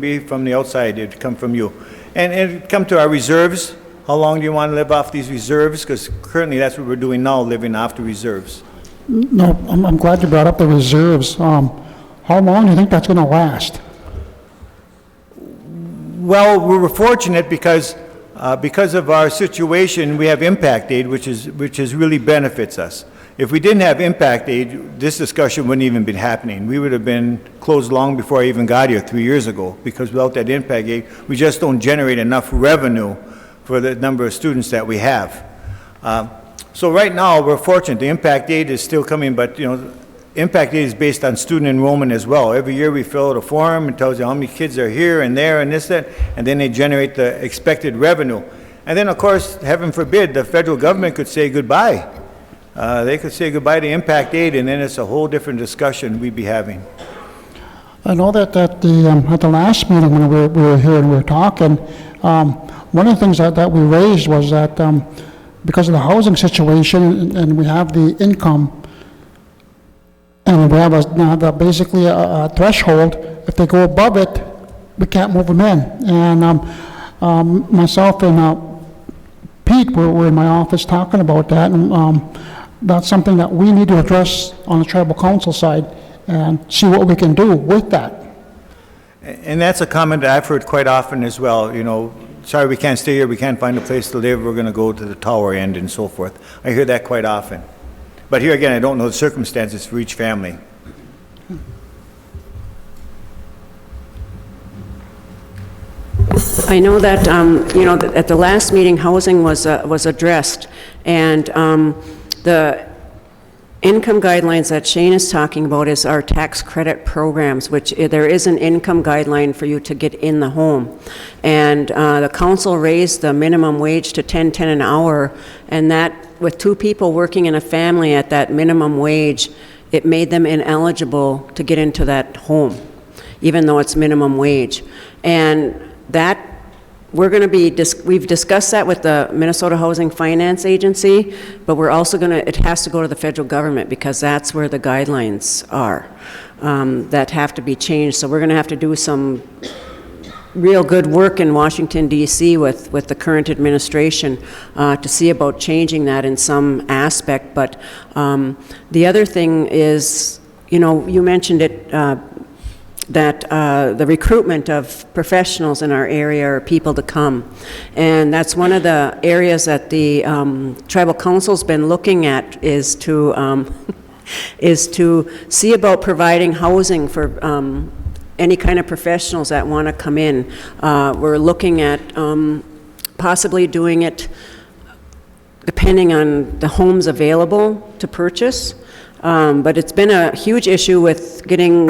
be from the outside, it'd come from you. And it'd come to our reserves. How long do you want to live off these reserves? Because currently that's what we're doing now, living off the reserves. No, I'm glad you brought up the reserves. How long do you think that's going to last? Well, we're fortunate because of our situation, we have impact aid, which is really benefits us. If we didn't have impact aid, this discussion wouldn't even been happening. We would have been closed long before I even got here 3 years ago, because without that impact aid, we just don't generate enough revenue for the number of students that we have. So right now, we're fortunate. The impact aid is still coming, but impact aid is based on student enrollment as well. Every year we fill out a form and tells you how many kids are here and there and this, that, and then they generate the expected revenue. And then, of course, heaven forbid, the federal government could say goodbye. They could say goodbye to impact aid, and then it's a whole different discussion we'd be having. I know that at the last meeting when we were here and we were talking, one of the things that we raised was that because of the housing situation and we have the income and we have basically a threshold, if they go above it, we can't move them in. And myself and Pete were in my office talking about that, and that's something that we need to address on the tribal council side and see what we can do with that. And that's a comment that I've heard quite often as well, sorry, we can't stay here, we can't find a place to live, we're going to go to the tower end and so forth. I hear that quite often. But here again, I don't know the circumstances for each family. I know that, at the last meeting, housing was addressed, and the income guidelines that Shane is talking about is our tax credit programs, which there is an income guideline for you to get in the home. And the council raised the minimum wage to $10.10 an hour, and that, with 2 people working in a family at that minimum wage, it made them ineligible to get into that home, even though it's minimum wage. And that, we've discussed that with the Minnesota Housing Finance Agency, but we're also it has to go to the federal government, because that's where the guidelines are that have to be changed. So we're going to have to do some real good work in Washington, D.C. with the current administration to see about changing that in some aspect. But the other thing is, you mentioned it, that the recruitment of professionals in our area or people to come. And that's one of the areas that the Tribal Council's been looking at, is to see about providing housing for any kind of professionals that want to come in. We're looking at possibly doing it depending on the homes available to purchase. But it's been a huge issue with getting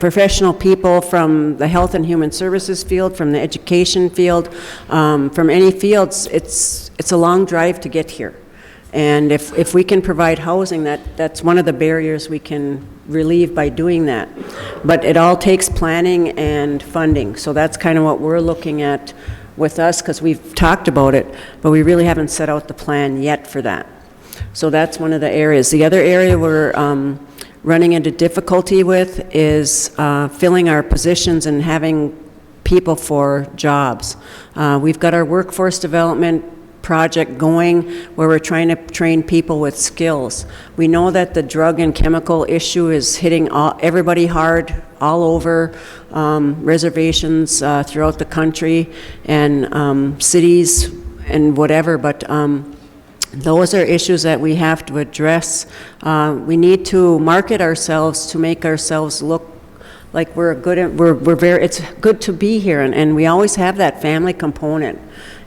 professional people from the health and human services field, from the education field, from any fields. It's a long drive to get here. And if we can provide housing, that's one of the barriers we can relieve by doing that. But it all takes planning and funding. So that's kind of what we're looking at with us, because we've talked about it, but we really haven't set out the plan yet for that. So that's one of the areas. The other area we're running into difficulty with is filling our positions and having people for jobs. We've got our workforce development project going where we're trying to train people with skills. We know that the drug and chemical issue is hitting everybody hard all over, reservations throughout the country and cities and whatever, but those are issues that we have to address. We need to market ourselves to make ourselves look like we're it's good to be here, and we always have that family component.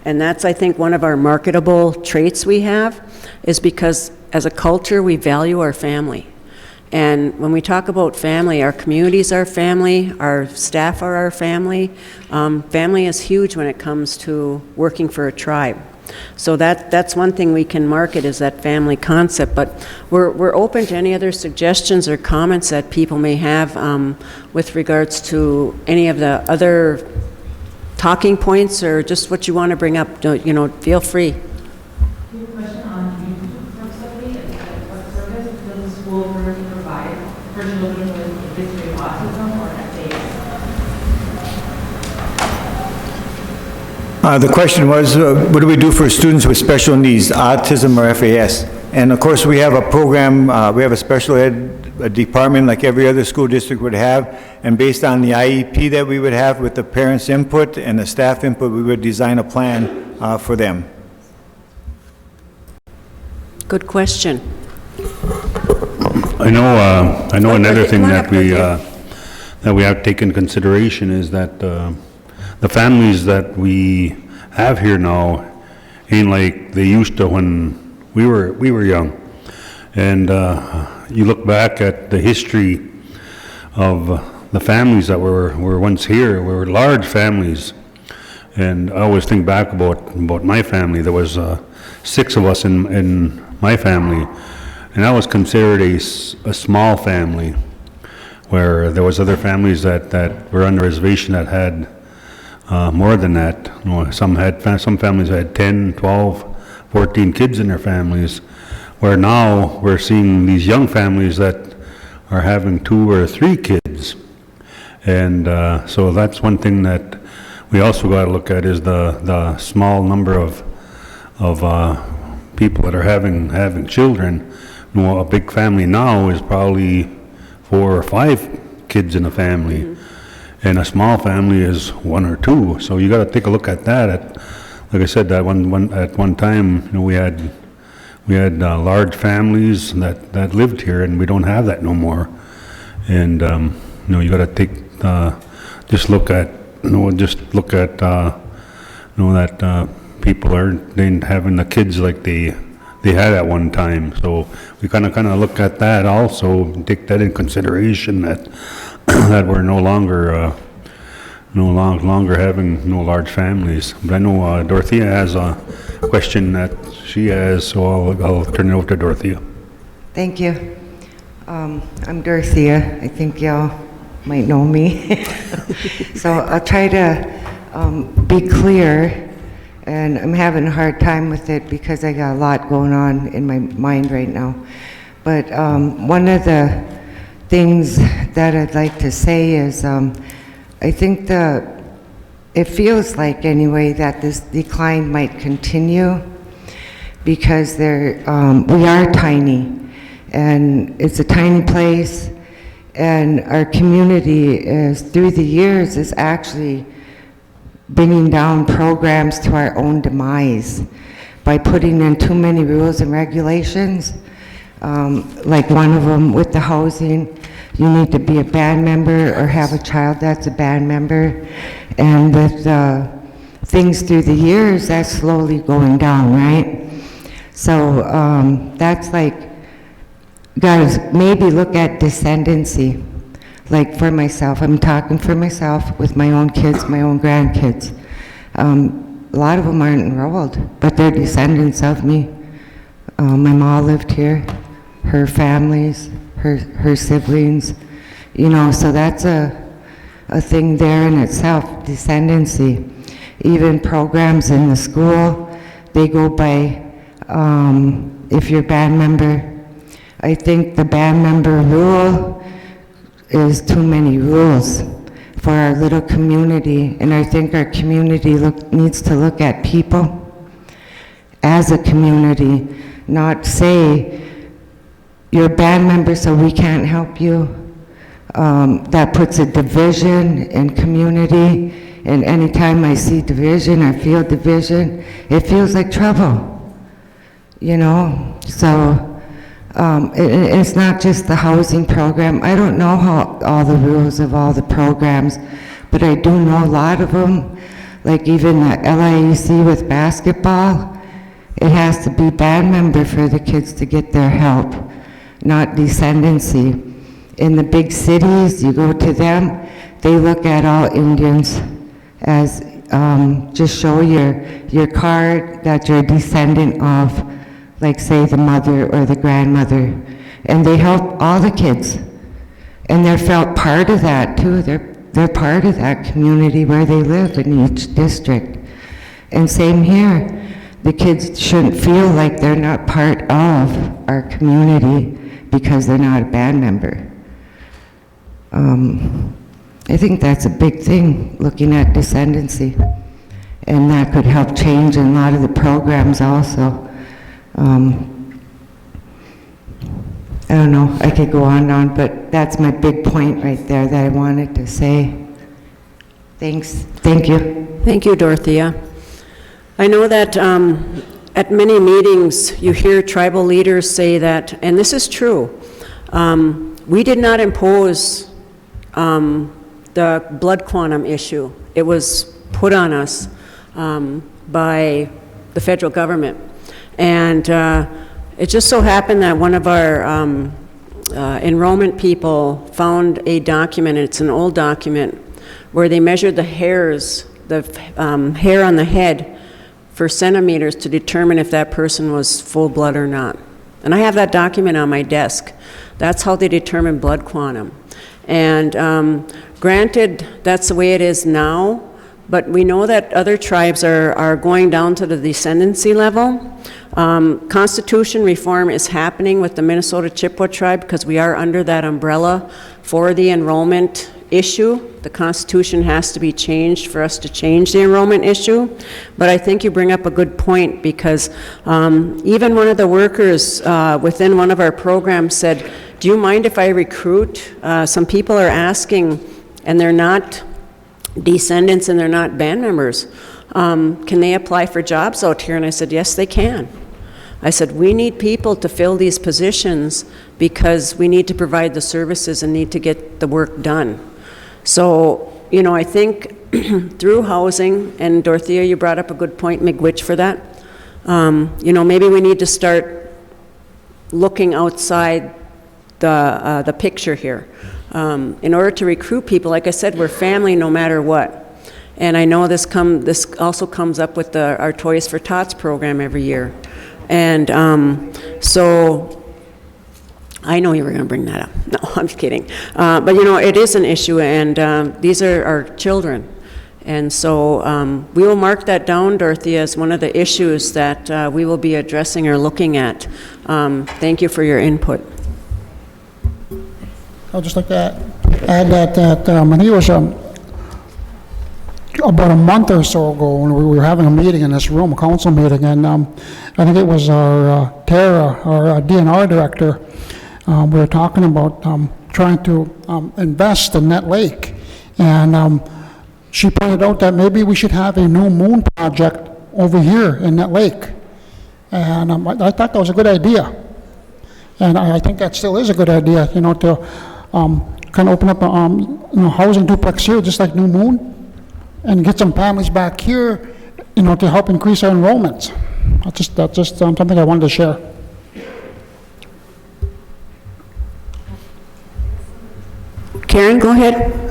And that's, I think, one of our marketable traits we have, is because as a culture we value our family. And when we talk about family, our communities are family, our staff are our family. Family is huge when it comes to working for a tribe. So that's one thing we can market, is that family concept. But we're open to any other suggestions or comments that people may have with regards to any of the other talking points, or just what you want to bring up. Feel free. Question on the facility. What service does the school currently provide for children with history of autism or The question was, what do we do for students with special needs, autism or FAS? And of course, we have a program, we have a special ed a department like every other school district would have, and based on the IEP that we would have with the parents' input and the staff input, we would design a plan for them. Good question. I know another thing Come on that up, we, right that we have to take in consideration is that, the families that we have here now ain't like they used to when we were young. And, you look back at the history of the families that were once here, were large families. And I always think back about my family. There was, 6 of us in my family. And that was considered a small family, where there was other families that were on the reservation that had more than that. You know, some families had 10, 12, 14 kids in their families, where now we're seeing these young families that are having 2 or 3 kids. And so that's one thing that we also got to look at, is the small number of people that are having children. You know, a big family now is probably 4 or 5 kids in a family, and a small family is 1 or 2. So you got to take a look at that. Like I said, that at one time, you know, we had large families that lived here, and we don't have that no more. And you know, you got to take just look at that people ain't having the kids like they had at one time. So we kind of look at that also, take that in consideration, that that we're no longer having large families. But I know Dorothea has a question that she has, so I'll turn it over to Dorothea. Thank you. I'm Dorothea. I think y'all might know me. So I'll try to be clear, and I'm having a hard time with it because I got a lot going on in my mind right now. But one of the things that I'd like to say is I think it feels like anyway that this decline might continue, because we are tiny, and it's a tiny place, and our community is, through the years, is actually bringing down programs to our own demise by putting in too many rules and regulations. Like one of them with the housing, you need to be a band member or have a child that's a band member. And with things through the years, that's slowly going down, right? So that's like, guys, maybe look at descendancy. Like for myself, I'm talking for myself with my own kids, my own grandkids. A lot of them aren't enrolled, but they're descendants of me. My mom lived here, her families, her siblings, you know, so that's a thing there in itself, descendancy. Even programs in the school, they go by, if you're a band member. I think the band member rule is too many rules for our little community, and I think our community needs to look at people as a community, not say, you're a band member so we can't help you. That puts a division in community, and anytime I see division or feel division, it feels like trouble, you know? So it's not just the housing program. I don't know all the rules of all the programs, but I do know a lot of them. Like even the LIEC with basketball, it has to be band member for the kids to get their help, not descendancy. In the big cities, you go to them, they look at all Indians as just show your card that you're a descendant of, like say the mother or the grandmother, and they help all the kids, and they're felt part of that too. They're part of that community where they live in each district. And same here, the kids shouldn't feel like they're not part of our community because they're not a band member. I think that's a big thing, looking at descendancy. and that could help change in a lot of the programs also. I don't know, I could go on and on, but that's my big point right there that I wanted to say. Thanks, thank you. Thank you, Dorothea. I know that at many meetings, you hear tribal leaders say that, and this is true, we did not impose the blood quantum issue. It was put on us by the federal government. And it just so happened that one of our enrollment people found a document, it's an old document, where they measured the hairs, the hair on the head for centimeters to determine if that person was full blood or not. And I have that document on my desk. That's how they determine blood quantum. And granted, that's the way it is now, but we know that other tribes are going down to the descendancy level. Constitution reform is happening with the Minnesota Chippewa tribe because we are under that umbrella for the enrollment issue. The Constitution has to be changed for us to change the enrollment issue. But I think you bring up a good point because even one of the workers within one of our programs said, do you mind if I recruit? Some people are asking, and they're not descendants and they're not band members. Can they apply for jobs out here? And I said, yes, they can. I said, we need people to fill these positions because we need to provide the services and need to get the work done. So, you know, I think through housing, and Dorothea, you brought up a good point, Miigwech, for that. You know, maybe we need to start looking outside the picture here. In order to recruit people, like I said, we're family no matter what. And I know this also comes up with our Toys for Tots program every year. And so I know you were going to bring that up. No, I'm just kidding. But you know, it is an issue, and these are our children. And so we will mark that down, Dorothea, as one of the issues that we will be addressing or looking at. Thank you for your input. I'll just like to add that when he was about a month or so ago, when we were having a meeting in this room, a council meeting, and I think it was our Tara, our DNR director, we were talking about trying to invest in Nett Lake, and she pointed out that maybe we should have a new moon project over here in Nett Lake, and I thought that was a good idea, and I think that still is a good idea, you know, to kind of open up a you know, housing duplex here, just like New Moon, and get some families back here, you know, to help increase our enrollments. That's just something I wanted to share. Karen, go ahead.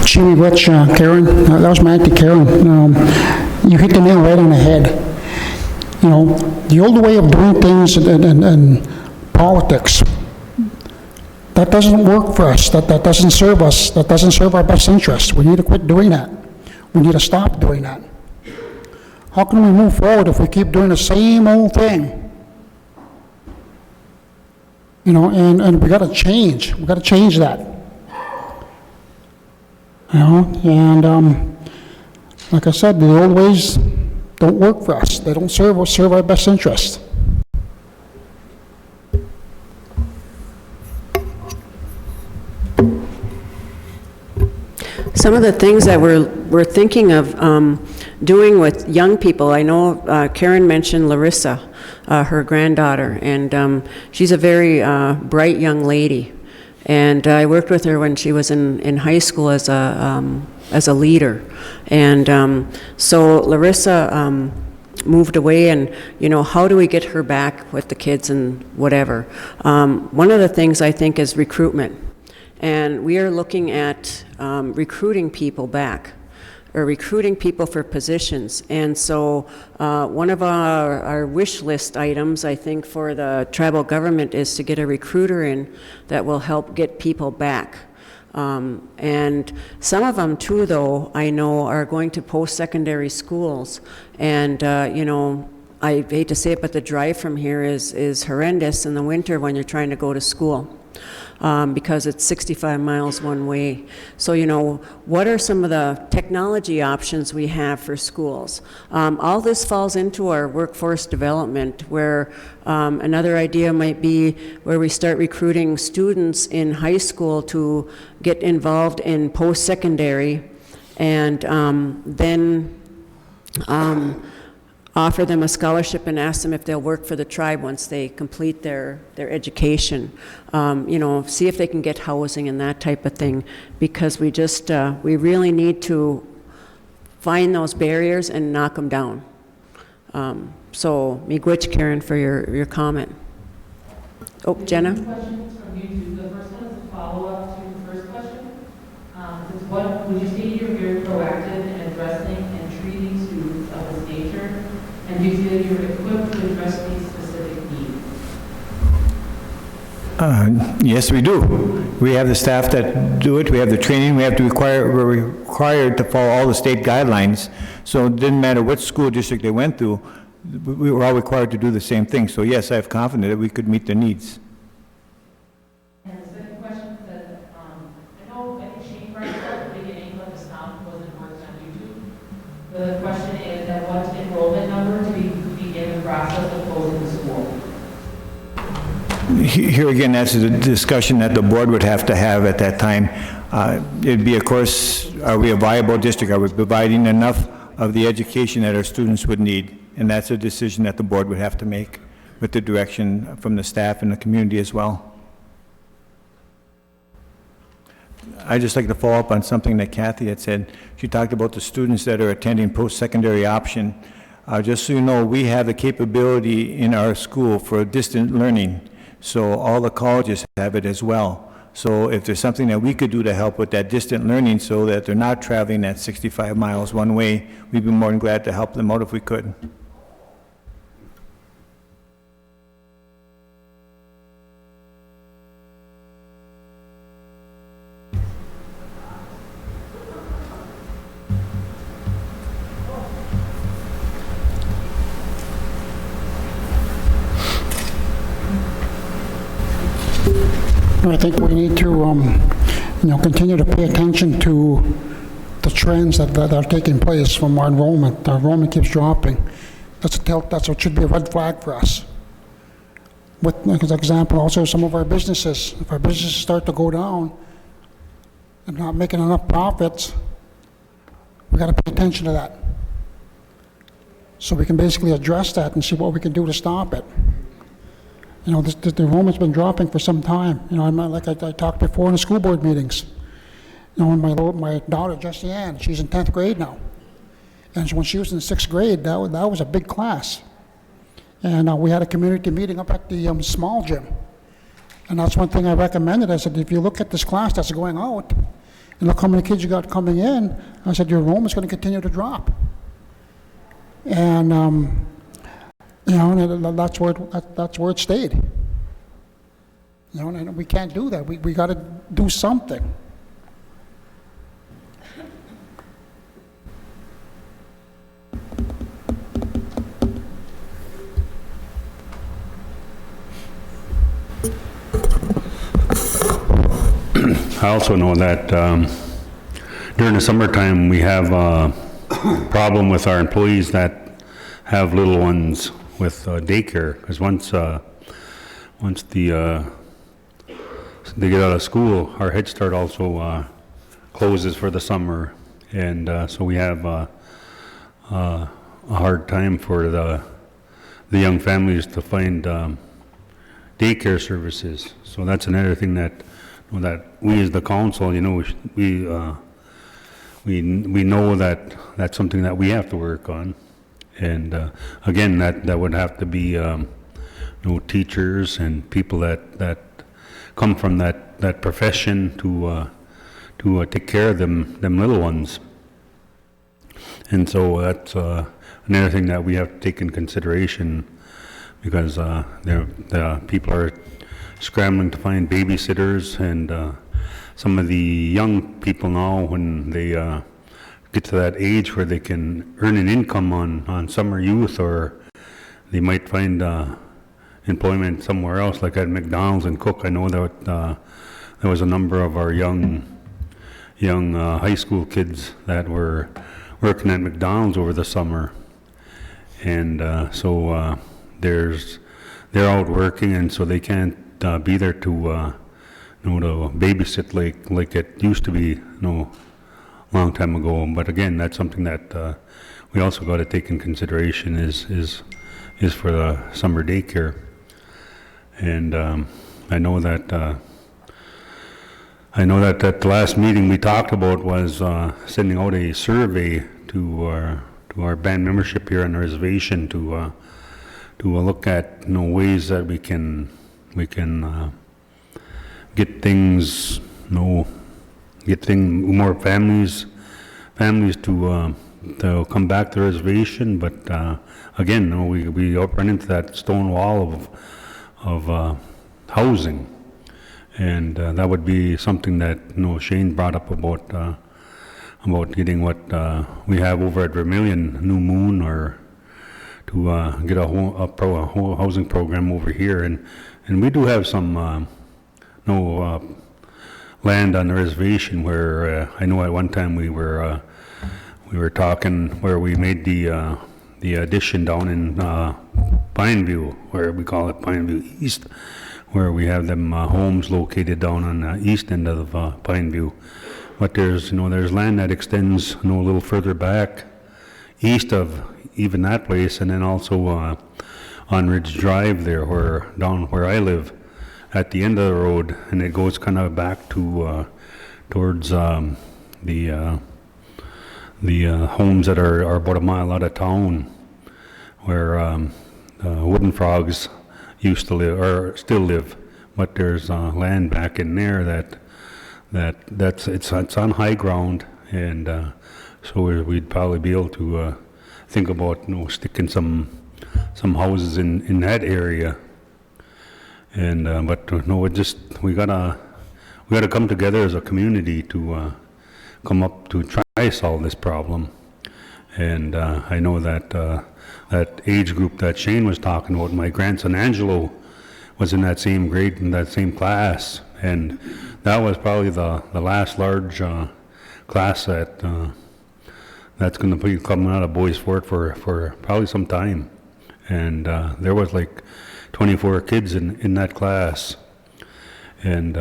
Jimmy Rich, Karen, that was my auntie Karen. You hit the nail right on the head. You know, the old way of doing things in politics, that doesn't work for us. That doesn't serve us. That doesn't serve our best interests. We need to quit doing that. We need to stop doing that. How can we move forward if we keep doing the same old thing? You know, and we got to change. We got to change that. You know, and like I said, the old ways don't work for us. They don't serve our best interest. Some of the things that we're thinking of doing with young people, I know Karen mentioned Larissa, her granddaughter, and she's a very bright young lady. And I worked with her when she was in high school as a leader. And so Larissa moved away, and, you know, how do we get her back with the kids and whatever? One of the things I think is recruitment. And we are looking at recruiting people back, or recruiting people for positions. And so one of our wish list items, I think, for the tribal government is to get a recruiter in that will help get people back. And some of them too, though, I know are going to post-secondary schools. And, you know, I hate to say it, but the drive from here is horrendous in the winter when you're trying to go to school. Because it's 65 miles one way. So, you know, what are some of the technology options we have for schools? All this falls into our workforce development, where another idea might be where we start recruiting students in high school to get involved in post-secondary, and then offer them a scholarship and ask them if they'll work for the tribe once they complete their education. You know, see if they can get housing and that type of thing, because we just, we really need to find those barriers and knock them down. So, miigwech, Karen, for your comment. Oh, Jenna? Two questions from YouTube. The first one is a follow-up to the first question. It's what, would you say you're very proactive in addressing and treating students of this nature? And do you feel you're equipped to address these specific needs? Yes, we do. We have the staff that do it. We have the training. We're required to follow all the state guidelines. So it didn't matter what school district they went through, we were all required to do the same thing. So yes, I have confidence that we could meet the needs. And the second question says, I know, I think Shane brought it up at the beginning, but the sound wasn't working on YouTube. The question is that what's enrollment number to begin the process of closing the school? Here again, that's a discussion that the board would have to have at that time. It'd be, of course, are we a viable district? Are we providing enough of the education that our students would need? And that's a decision that the board would have to make with the direction from the staff and the community as well. I'd just like to follow up on something that Kathy had said. She talked about the students that are attending post-secondary option. Just so you know, we have the capability in our school for distant learning. So all the colleges have it as well. So if there's something that we could do to help with that distant learning so that they're not traveling that 65 miles one way, we'd be more than glad to help them out if we could. I think we need to, you know, continue to pay attention to the trends that are taking place from our enrollment. Our enrollment keeps dropping. That's what should be a red flag for us. With, like, as an example, also some of our businesses. If our businesses start to go down and not making enough profits, we got to pay attention to that. So we can basically address that and see what we can do to stop it. You know, the enrollment's been dropping for some time. You know, like I talked before in the school board meetings. You know, my daughter, Jessie Ann, she's in 10th grade now. And when she was in 6th grade, that was a big class. And we had a community meeting up at the small gym. And that's one thing I recommended. I said, if you look at this class that's going out, and look how many kids you got coming in. I said, your enrollment's going to continue to drop. And, you know, and that's where it stayed. You know, and we can't do that. We got to do something. I also know that during the summertime, we have a problem with our employees that have little ones with daycare, because once they get out of school, our Head Start also closes for the summer, and so we have a hard time for the young families to find daycare services. So that's another thing that we as the council, you know, we know that that's something that we have to work on. And again, that would have to be you know, teachers and people that come from that profession to take care of them little ones. And so that's another thing that we have to take in consideration, because the people are scrambling to find babysitters, and some of the young people now, when they get to that age where they can earn an income on summer youth, or they might find employment somewhere else, like at McDonald's and Cook. I know that there was a number of our young high school kids that were working at McDonald's over the summer, and so they're out working, and so they can't be there to you know, to babysit like it used to be, you know, a long time ago. But again, that's something that we also got to take in consideration is for the summer daycare. And I know that at the last meeting we talked about was sending out a survey to our band membership here on the reservation to look at, you know, ways that we can get things, you know, more families to come back to the reservation. But again, you know, we run into that stone wall of housing, and that would be something that, you know, Shane brought up about getting what we have over at Vermilion, New Moon, or to get a whole housing program over here. And we do have some land on the reservation where I know at one time we were talking where we made the addition down in Pineview, where we call it Pineview East, where we have them homes located down on the east end of Pineview. But there's land that extends, you know, a little further back east of even that place, and then also on Ridge Drive there, down where I live, at the end of the road, and it goes kind of back to towards the homes that are about a mile out of town, where Wooden Frogs used to live, or still live. But there's land back in there it's on high ground, and so we'd probably be able to think about, you know, sticking some houses in that area. And but no, we gotta come together as a community to come up to try solve this problem. And I know that that age group that Shane was talking about, my grandson Angelo was in that same grade, in that same class, and that was probably the last large class that's going to be coming out of Bois Forte for probably some time. And there was like 24 kids in that class. And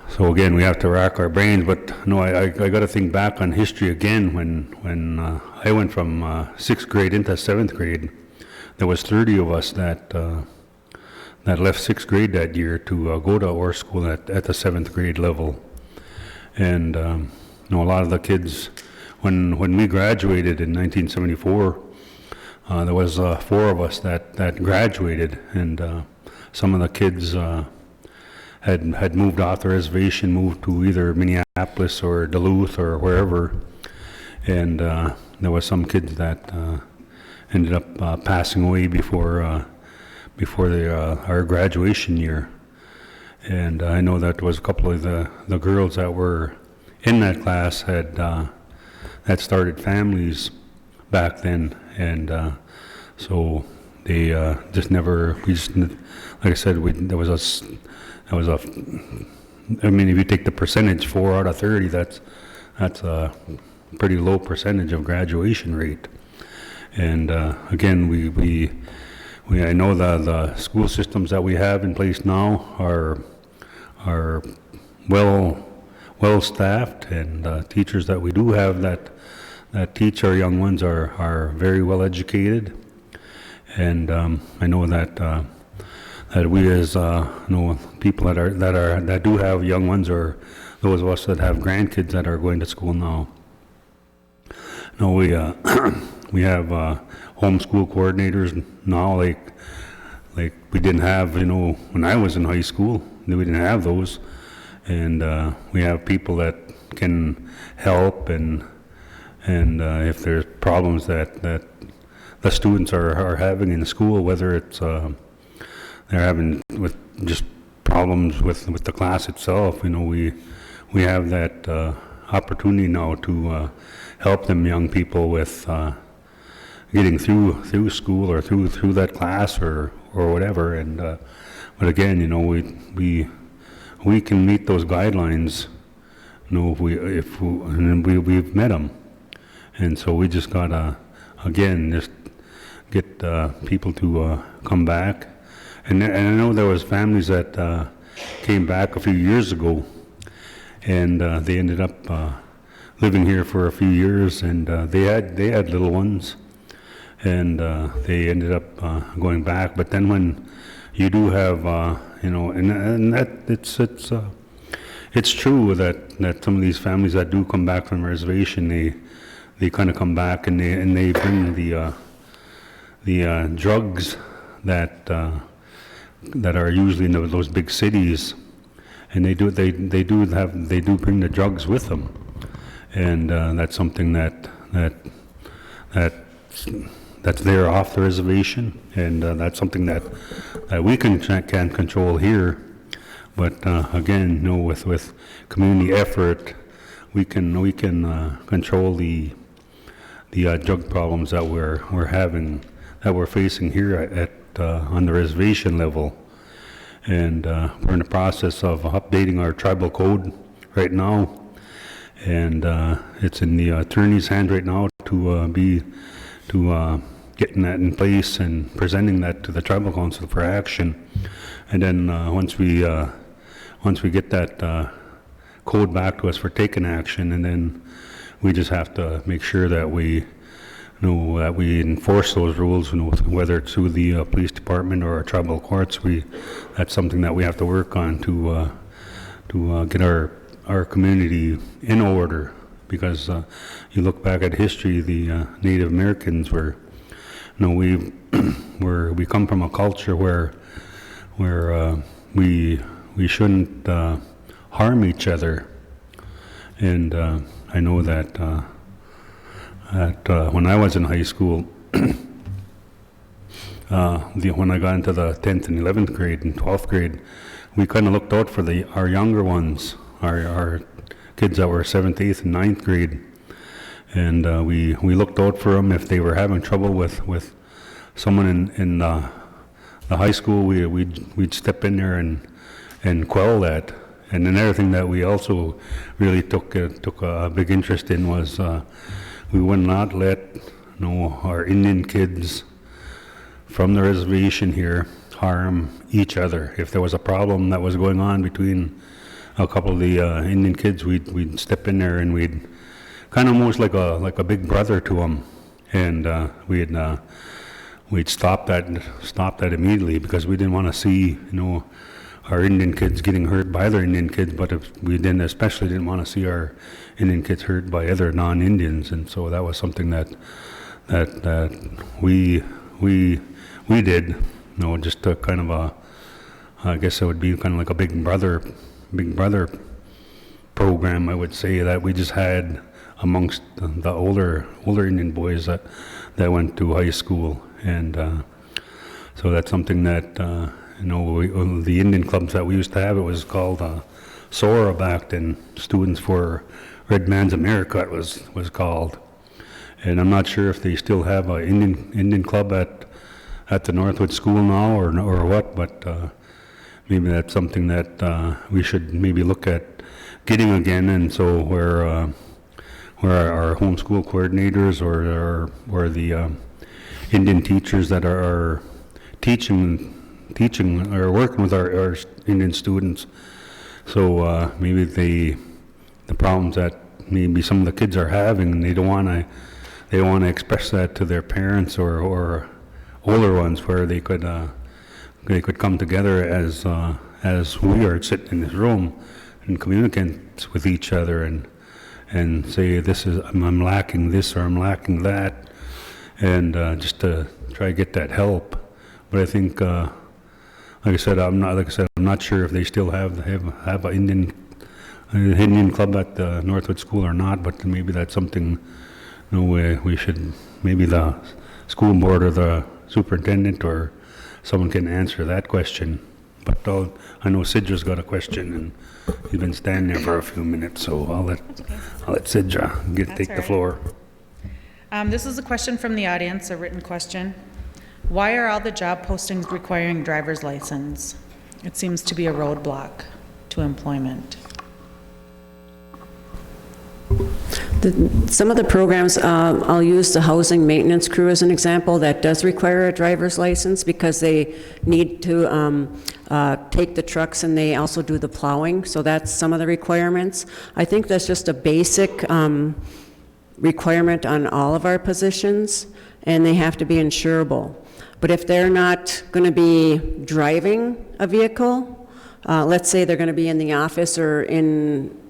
so again, we have to rack our brains, but no, I got to think back on history again. When I went from 6th grade into 7th grade, there was 30 of us that left 6th grade that year to go to our school at the 7th grade level. And a lot of the kids, when we graduated in 1974, there was 4 of us that graduated, and some of the kids had moved off the reservation, moved to either Minneapolis or Duluth or wherever. And there was some kids that ended up passing away before our graduation year. And I know that there was a couple of the girls that were in that class had started families back then, and so they just never. Like I said, I mean, if you take the percentage, 4 out of 30, that's a pretty low percentage of graduation rate. And again, I know the school systems that we have in place now are well staffed, and teachers that we do have that teach our young ones are very well educated. And I know that we as people that do have young ones, or those of us that have grandkids that are going to school now. We we have homeschool coordinators now, like we didn't have, when I was in high school. We didn't have those, and we have people that can help, and if there's problems that the students are having in school, whether it's they're having with just problems with the class itself, we have that opportunity now to help them young people with getting through school or through that class or whatever. And but again, we can meet those guidelines, if we've met them. And so we just gotta, again, just get people to come back. And I know there was families that came back a few years ago, and they ended up living here for a few years, and they had little ones, and they ended up going back. But then when you do have, and that it's true that some of these families that do come back from the reservation, they kind of come back and they bring the drugs that are usually in those big cities, and they do bring the drugs with them, and that's something that's there off the reservation, and that's something that we can't control here. But again, with community effort, we can control the drug problems that we're facing here at on the reservation level. And we're in the process of updating our tribal code right now, and it's in the attorney's hand right now to getting that in place and presenting that to the tribal council for action. And then once we get that code back to us for taking action, and then we just have to make sure that we enforce those rules, whether it's through the police department or our tribal courts. That's something that we have to work on to get our community in order, because you look back at history, the Native Americans we come from a culture where we shouldn't harm each other, and I know that when I was in high school, when I got into the 10th and 11th grade and 12th grade, we kind of looked out for our younger ones, our kids that were 7th, 8th, and 9th grade, and we looked out for them. If they were having trouble with someone in the high school, we'd step in there and quell that. And another thing that we also really took a big interest in was we would not let our Indian kids from the reservation here harm each other. If there was a problem that was going on between a couple of the Indian kids, we'd step in there and we'd kind of almost like a big brother to them, and we'd stop that immediately, because we didn't want to see our Indian kids getting hurt by other Indian kids, but we especially didn't want to see our Indian kids hurt by other non-Indians. And so that was something that we did, just a kind of I guess it would be kind of like a big brother program, I would say, that we just had amongst the older Indian boys that went to high school. And so that's something that, the Indian clubs that we used to have, it was called SORA back then, Students for Red Man's America, it was called. And I'm not sure if they still have an Indian club at the Northwood School now or what, but maybe that's something that we should maybe look at getting again. And so where our homeschool coordinators or the Indian teachers that are teaching or working with our Indian students. So maybe the problems that maybe some of the kids are having, they don't want to express that to their parents or older ones, where they could come together as we are sitting in this room and communicate with each other and say, I'm lacking this or I'm lacking that, and just to try to get that help. But I think, like I said, I'm not sure if they still have an Indian club at the Northwood School or not. But maybe that's something, we should, maybe the school board or the superintendent or someone can answer that question. But I know Sidra's got a question, and he's been standing there for a few minutes, so I'll let Sidra take the floor. This is a question from the audience, a written question. Why are all the job postings requiring driver's license? It seems to be a roadblock to employment. Some of the programs, I'll use the housing maintenance crew as an example, that does require a driver's license because they need to take the trucks and they also do the plowing, so that's some of the requirements. I think that's just a basic requirement on all of our positions, and they have to be insurable. But if they're not going to be driving a vehicle, let's say they're going to be in the office or in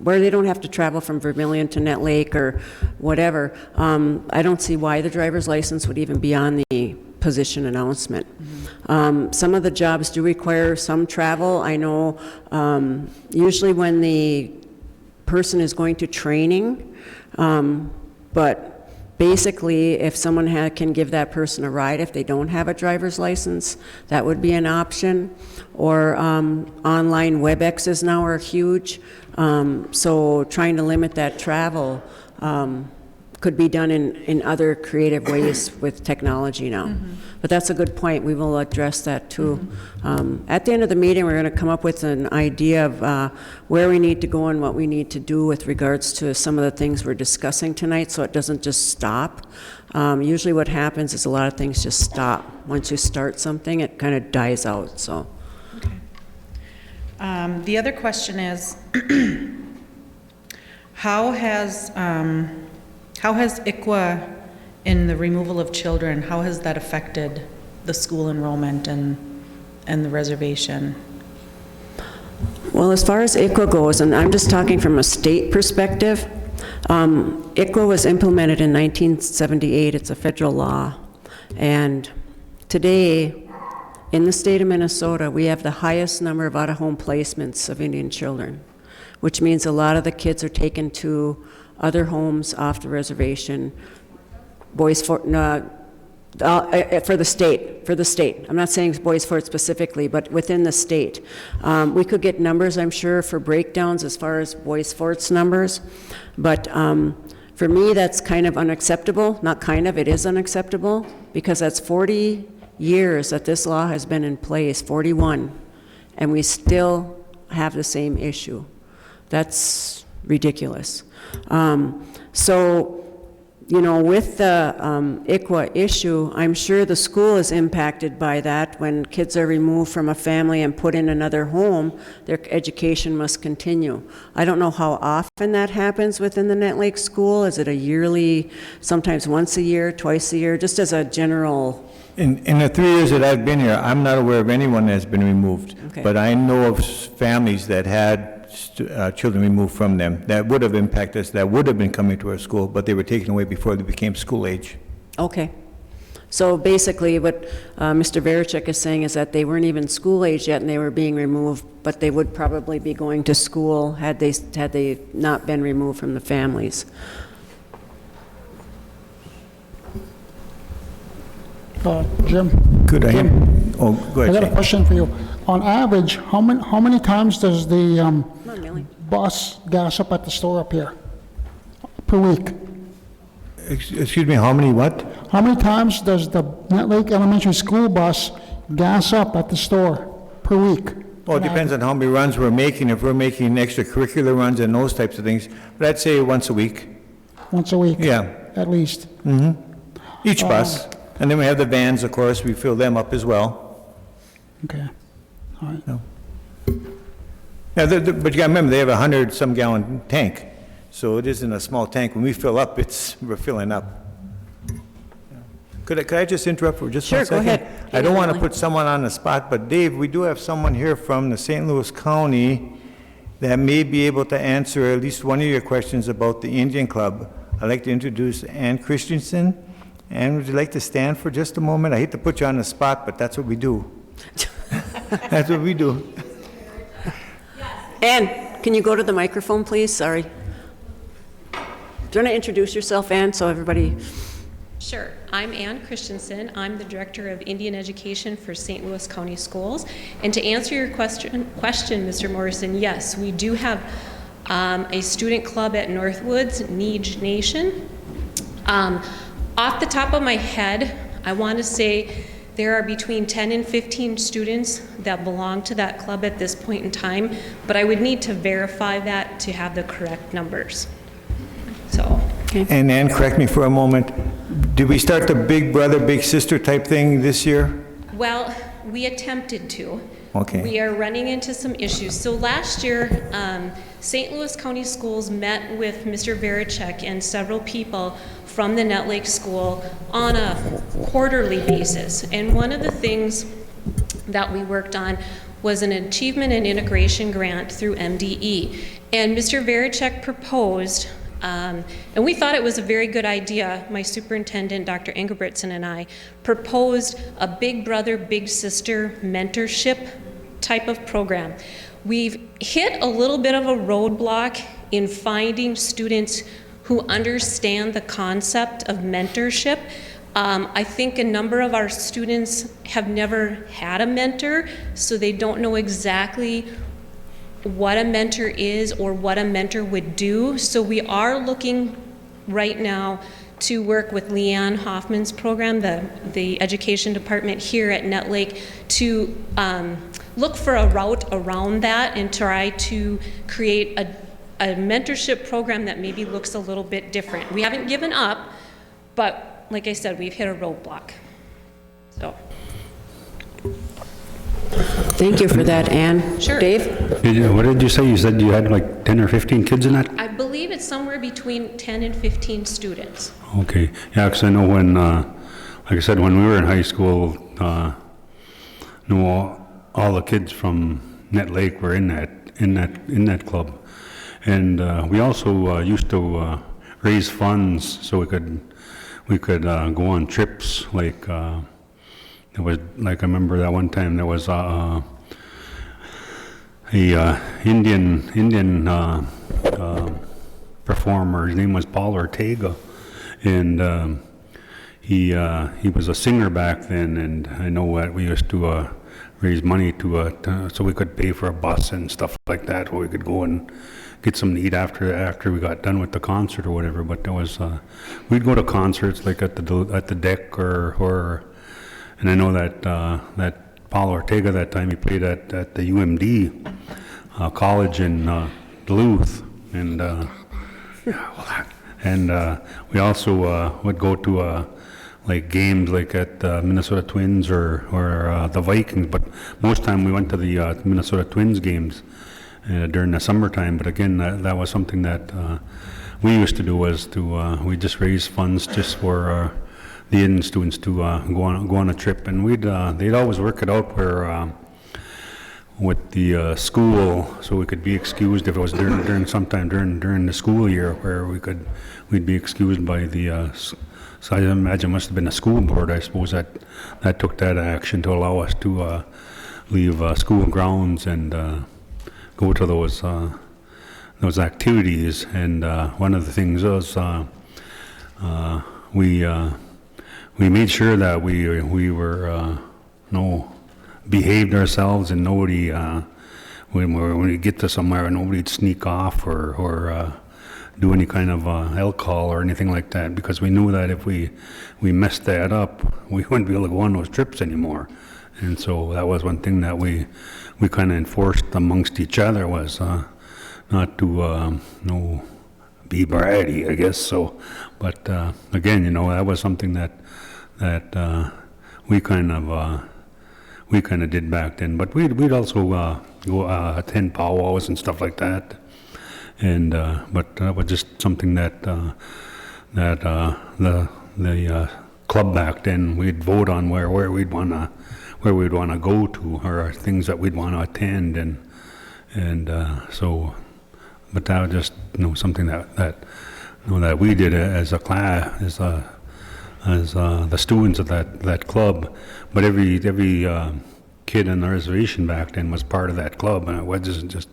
where they don't have to travel from Vermilion to Nett Lake or whatever, I don't see why the driver's license would even be on the position announcement. Some of the jobs do require some travel. I know usually when the person is going to training, but basically if someone can give that person a ride if they don't have a driver's license, that would be an option. Or online WebExes now are huge, so trying to limit that travel could be done in other creative ways with technology now. But that's a good point. We will address that too. At the end of the meeting, we're going to come up with an idea of where we need to go and what we need to do with regards to some of the things we're discussing tonight, so it doesn't just stop. Usually what happens is a lot of things just stop. Once you start something, it kind of dies out. So. Okay. The other question is, how has ICWA in the removal of children, how has that affected the school enrollment and the reservation? Well, as far as ICWA goes, and I'm just talking from a state perspective, ICWA was implemented in 1978. It's a federal law. And today, in the state of Minnesota, we have the highest number of out-of-home placements of Indian children, which means a lot of the kids are taken to other homes off the reservation. Bois Forte, for the state. I'm not saying Bois Forte specifically, but within the state. We could get numbers, I'm sure, for breakdowns as far as Bois Forte's numbers, but for me, that's kind of unacceptable. Not kind of, it is unacceptable, because that's 40 years that this law has been in place, 41, and we still have the same issue. That's ridiculous. So, with the ICWA issue, I'm sure the school is impacted by that. When kids are removed from a family and put in another home, their education must continue. I don't know how often that happens within the Nett Lake School. Is it a yearly, sometimes once a year, twice a year, just as a general? In the 3 years that I've been here, I'm not aware of anyone that's been removed. Okay. But I know of families that had children removed from them that would have impacted us, that would have been coming to our school, but they were taken away before they became school age. Okay. So basically, what Mr. Verachek is saying is that they weren't even school age yet, and they were being removed, but they would probably be going to school had they not been removed from the families. Jim? Could I? Oh, go I ahead, got a Shane. question for you. On average, how many times does the Come on, Millie. bus gas up at the store up here per week? Excuse me, how many what? How many times does the Nett Lake Elementary School bus gas up at the store per week? Well, it depends on how many runs we're making, if we're making extracurricular runs and those types of things, but I'd say once a week, Once a week? Yeah. At least? each bus. And then we have the vans, of course, we fill them up as well. Okay. All right. Yeah, but you gotta remember, they have a 100-some gallon tank, so it isn't a small tank. When we fill up, we're filling up. Could I just interrupt for just one Sure, go second? ahead. I don't want to Emily. put someone on the spot, but Dave, we do have someone here from the St. Louis County that may be able to answer at least one of your questions about the Indian Club. I'd like to introduce Ann Christensen. Ann, would you like to stand for just a moment? I hate to put you on the spot, but that's what we do. That's what we do. Ann, can you go to the microphone, please? Sorry. Do you want to introduce yourself, Ann, so everybody... Sure. I'm Ann Christensen. I'm the Director of Indian Education for St. Louis County Schools. And to answer your question, Mr. Morrison, yes, we do have a student club at Northwoods, Neej Nation. Off the top of my head, I want to say there are between 10 and 15 students that belong to that club at this point in time, but I would need to verify that to have the correct numbers. So. And Ann, correct me for a moment, did we start the big brother, big sister type thing this year? Well, we attempted to. Okay. We are running into some issues. So last year, St. Louis County Schools met with Mr. Verachek and several people from the Nett Lake School on a quarterly basis. And one of the things that we worked on was an achievement and integration grant through MDE. And Mr. Verachek proposed, and we thought it was a very good idea. My superintendent, Dr. Engelbretson, and I proposed a big brother, big sister mentorship type of program. We've hit a little bit of a roadblock in finding students who understand the concept of mentorship. I think a number of our students have never had a mentor, so they don't know exactly what a mentor is or what a mentor would do. So we are looking right now to work with Leanne Hoffman's program, the education department here at Nett Lake, to look for a route around that and try to create a mentorship program that maybe looks a little bit different. We haven't given up, but like I said, we've hit a roadblock. So. Thank you for that, Ann. Sure. Dave? What did you say? You said you had like 10 or 15 kids in that? I believe it's somewhere between 10 and 15 students. Okay. Yeah, because I know when, like I said, when we were in high school, all the kids from Nett Lake were in that club. And we also used to raise funds so we could go on trips. Like it was like I remember that one time there was a Indian performer. His name was Paul Ortega, and he was a singer back then. And I know that we used to raise money so we could pay for a bus and stuff like that, where we could go and get something to eat after we got done with the concert or whatever. But there was we'd go to concerts like at the deck or and I know that Paul Ortega that time he played at the UMD college in Duluth, and we also would go to like games like at the Minnesota Twins or the Vikings, but most time we went to the Minnesota Twins games during the summertime. But again, that was something that we used to do, was to we just raise funds just for the Indian students to go on a trip, and they'd always work it out where with the school, so we could be excused if it was during the school year, where we'd be excused by the So I imagine it must have been a school board, I suppose, that took that action to allow us to leave school grounds and go to those activities. And one of the things was we made sure that we were behaved ourselves, and nobody when we get to somewhere, nobody'd sneak off or do any kind of alcohol or anything like that, because we knew that if we messed that up, we wouldn't be able to go on those trips anymore. And so that was one thing that we kind of enforced amongst each other, was not to be bratty, I guess. So, but again, that was something that we kind of did back then. But we'd also go attend powwows and stuff like that. And but that was just something that the club back then, we'd vote on where we'd wanna go to, or things that we'd want to attend, and so. But that was just something that we did as a class, as the students of that club. But every kid on the reservation back then was part of that club, and it wasn't just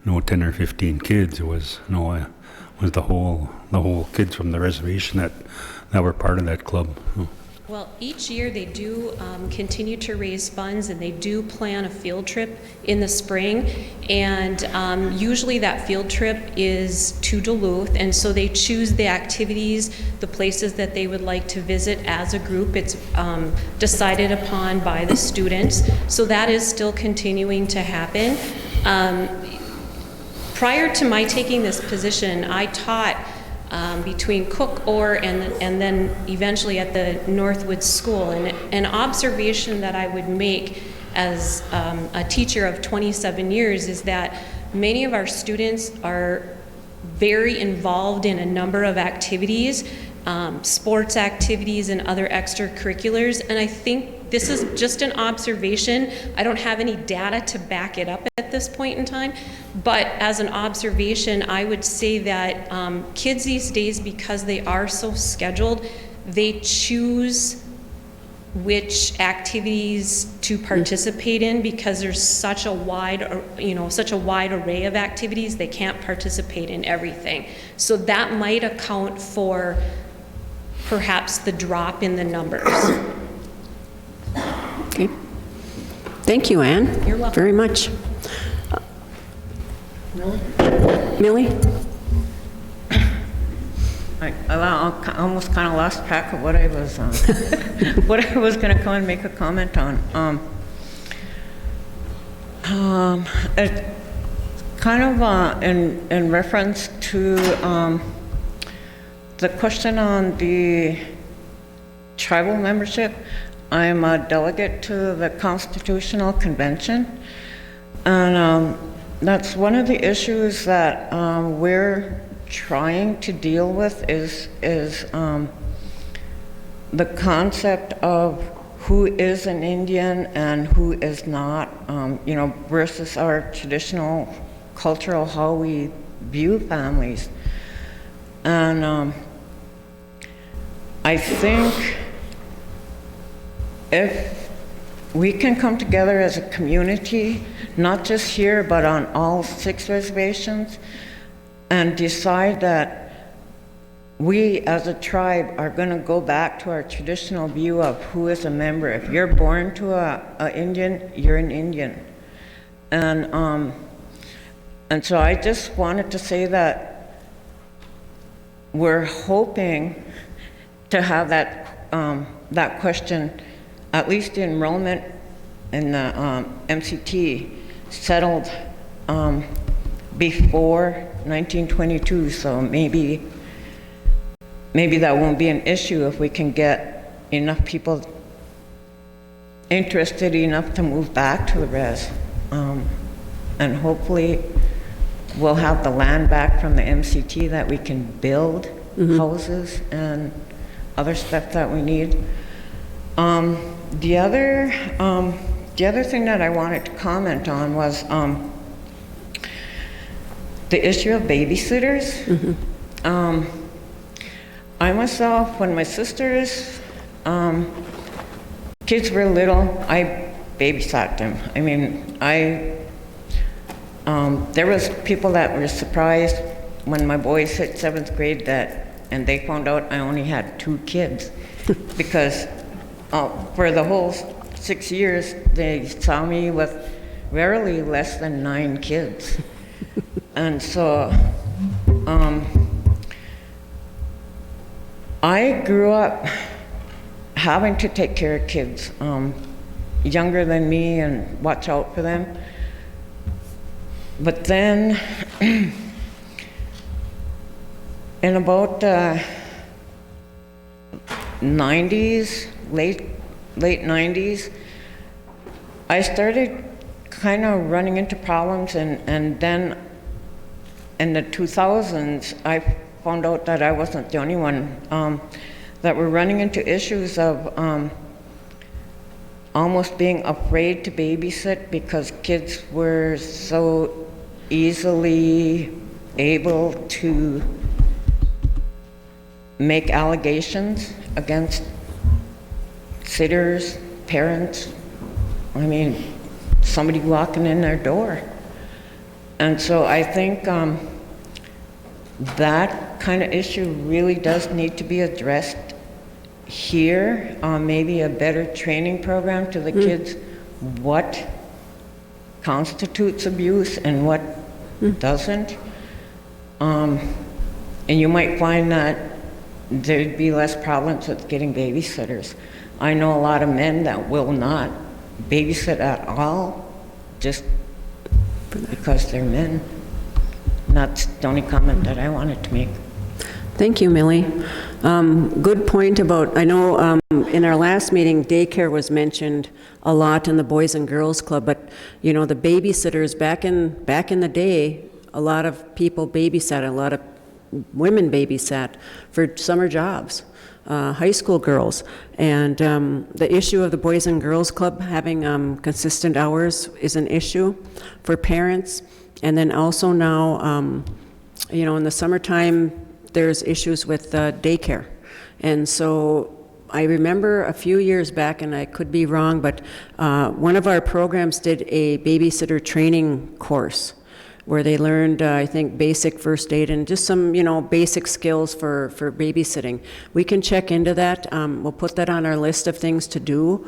10 or 15 kids. It was was the whole kids from the reservation that were part of that club. Well, each year they do continue to raise funds, and they do plan a field trip in the spring, and usually that field trip is to Duluth, and so they choose the activities, the places that they would like to visit as a group. It's decided upon by the students, so that is still continuing to happen. Prior to my taking this position, I taught between Cook, Orr, and then eventually at the Northwood School. And an observation that I would make as a teacher of 27 years is that many of our students are very involved in a number of activities, sports activities and other extracurriculars. And I think this is just an observation. I don't have any data to back it up at this point in time, but as an observation, I would say that kids these days, because they are so scheduled, they choose which activities to participate in, because there's such a wide array of activities. They can't participate in everything. So that might account for perhaps the drop in the numbers. Okay. Thank you, Anne. You're welcome. Very much. Millie? I almost kind of lost track of what I was going to come and make a comment on. It kind of in reference to the question on the tribal membership. I'm a delegate to the Constitutional Convention, and that's one of the issues that we're trying to deal with is the concept of who is an Indian and who is not, versus our traditional cultural, how we view families. And I think if we can come together as a community, not just here, but on all 6 reservations, and decide that we as a tribe are going to go back to our traditional view of who is a member. If you're born to a Indian, you're an Indian. And so I just wanted to say that we're hoping to have that question, at least the enrollment in the MCT, settled before 1922. So maybe that won't be an issue if we can get enough people interested enough to move back to the res. And hopefully we'll have the land back from the MCT that we can build houses and other stuff that we need. The other thing that I wanted to comment on was the issue of babysitters. I myself, when my sisters, kids were little, I babysat them. I mean, there was people that were surprised when my boys hit 7th grade and they found out I only had 2 kids. Because for the whole 6 years, they saw me with rarely less than 9 kids. And so, I grew up having to take care of kids younger than me and watch out for them. But then, in about 90s, late 90s, I started kind of running into problems, and then in the 2000s, I found out that I wasn't the only one that were running into issues of almost being afraid to babysit because kids were so easily able to make allegations against sitters, parents. I mean, somebody walking in their door. And so I think that kind of issue really does need to be addressed here. Maybe a better training program to the kids, what constitutes abuse and what doesn't. And you might find that there'd be less problems with getting babysitters. I know a lot of men that will not babysit at all, just because they're men. And that's the only comment that I wanted to make. Thank you, Millie. Good point about, I know in our last meeting, daycare was mentioned a lot in the Boys and Girls Club, but you know, the babysitters back in the day, a lot of people babysat, a lot of women babysat for summer jobs, high school girls. And the issue of the Boys and Girls Club having consistent hours is an issue for parents. And then also now, you know, in the summertime, there's issues with daycare. And so I remember a few years back, and I could be wrong, but one of our programs did a babysitter training course where they learned, I think, basic first aid and just some, you know, basic skills for babysitting. We can check into that. We'll put that on our list of things to do.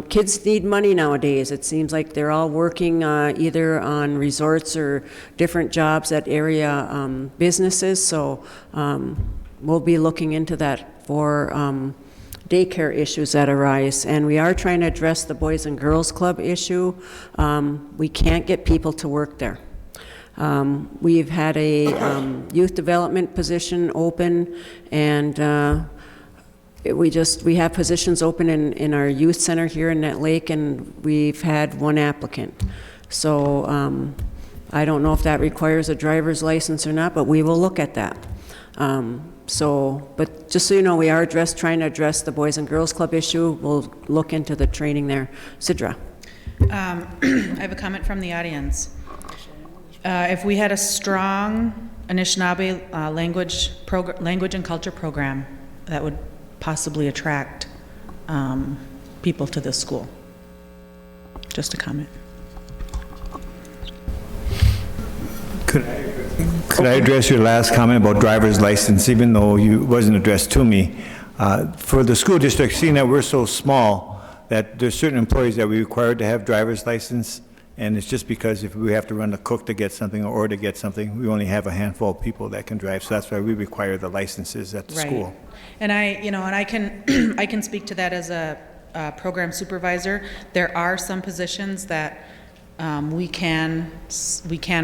Kids need money nowadays. It seems like they're all working either on resorts or different jobs at area businesses, so we'll be looking into that for daycare issues that arise. And we are trying to address the Boys and Girls Club issue. We can't get people to work there. We've had a youth development position open, and we have positions open in our youth center here in Nett Lake, and we've had 1 applicant. So I don't know if that requires a driver's license or not, but we will look at that. But just so you know, we are trying to address the Boys and Girls Club issue. We'll look into the training there. Sidra. I have a comment from the audience. If we had a strong Anishinaabe language and culture program, that would possibly attract people to this school. Just a comment. Could I address your last comment about driver's license, even though it wasn't addressed to me? For the school district, seeing that we're so small, that there's certain employees that we require to have driver's license, and it's just because if we have to run a cook to get something or to get something, we only have a handful of people that can drive, so that's why we require the licenses at the school. And I can I can speak to that as a program supervisor. There are some positions that we can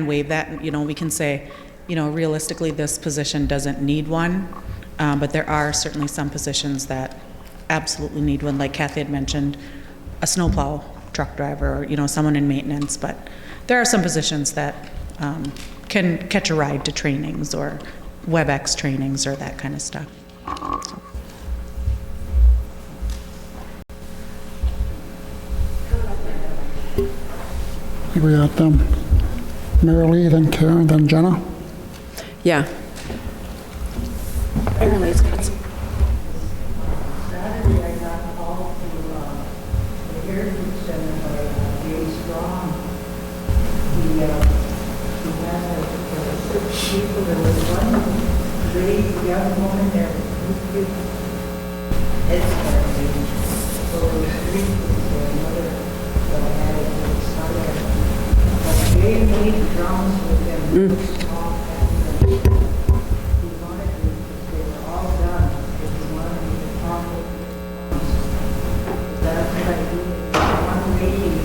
waive that. You know, we can say, you know, realistically, this position doesn't need one, but there are certainly some positions that absolutely need one, like Kathy had mentioned, a snowplow truck driver, or, you know, someone in maintenance. But there are some positions that can catch a ride to trainings or WebEx trainings or that kind of stuff. So. We got Mary Lee, then Karen, then Jenna. Yeah. Apparently it's got some. Saturday, I got called to the Heritage Center by Dave Strong. He had six people. There was one great young woman there who it's starting. So there was three people there, another that I had it was started. But they made drums with them. Small family. He wanted to, because they were all done. If he wanted me to talk with them. That's what I do. One lady.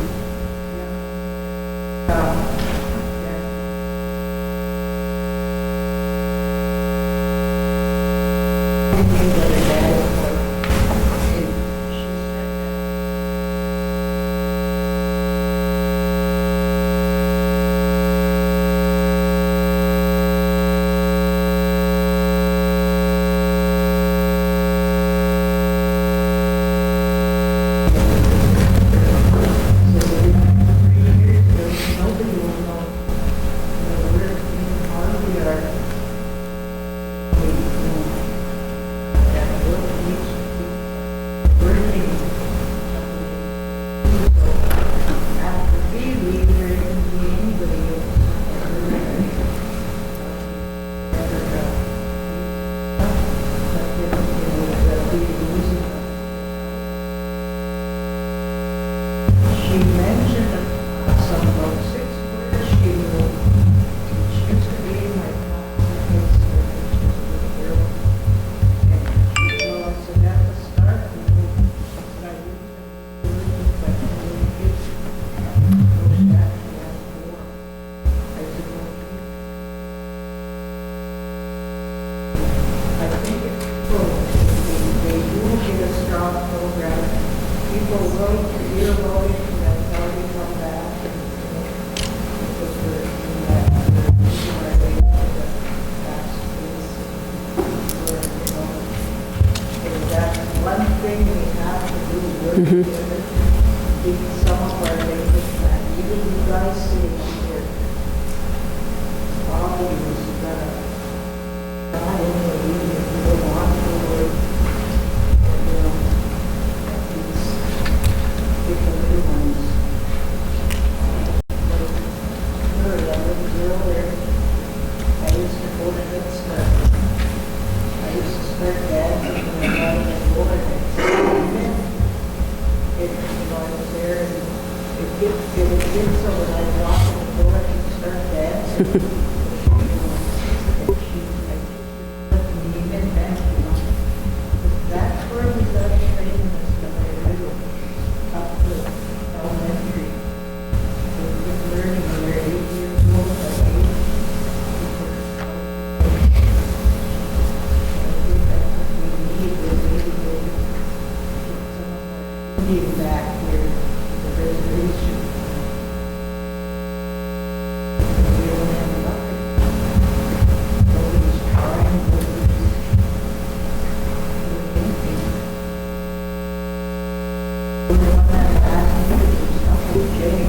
She mentioned some about 6 words she knew. She used to be my classmate, so she was a little girl. And she said, that's a start. And I used to but really good. So she actually asked more. I said, well, I think it's true. They do get a strong program. People will hear about it. Already come back and, because we're in that, where they the past space, where, and that's one thing we have to do, work together, keep some of our language back. Even you guys say here, all of you is gonna, not only if you don't want to work, at least, pick a little ones. That's where we got training this stuff, up to elementary. We're learning when they're 8 years old, I think that's what we need, is maybe we need back here, the reservation. We don't have nothing. Nobody's trying, nobody's doing anything. The one that asked me to do something, Jay.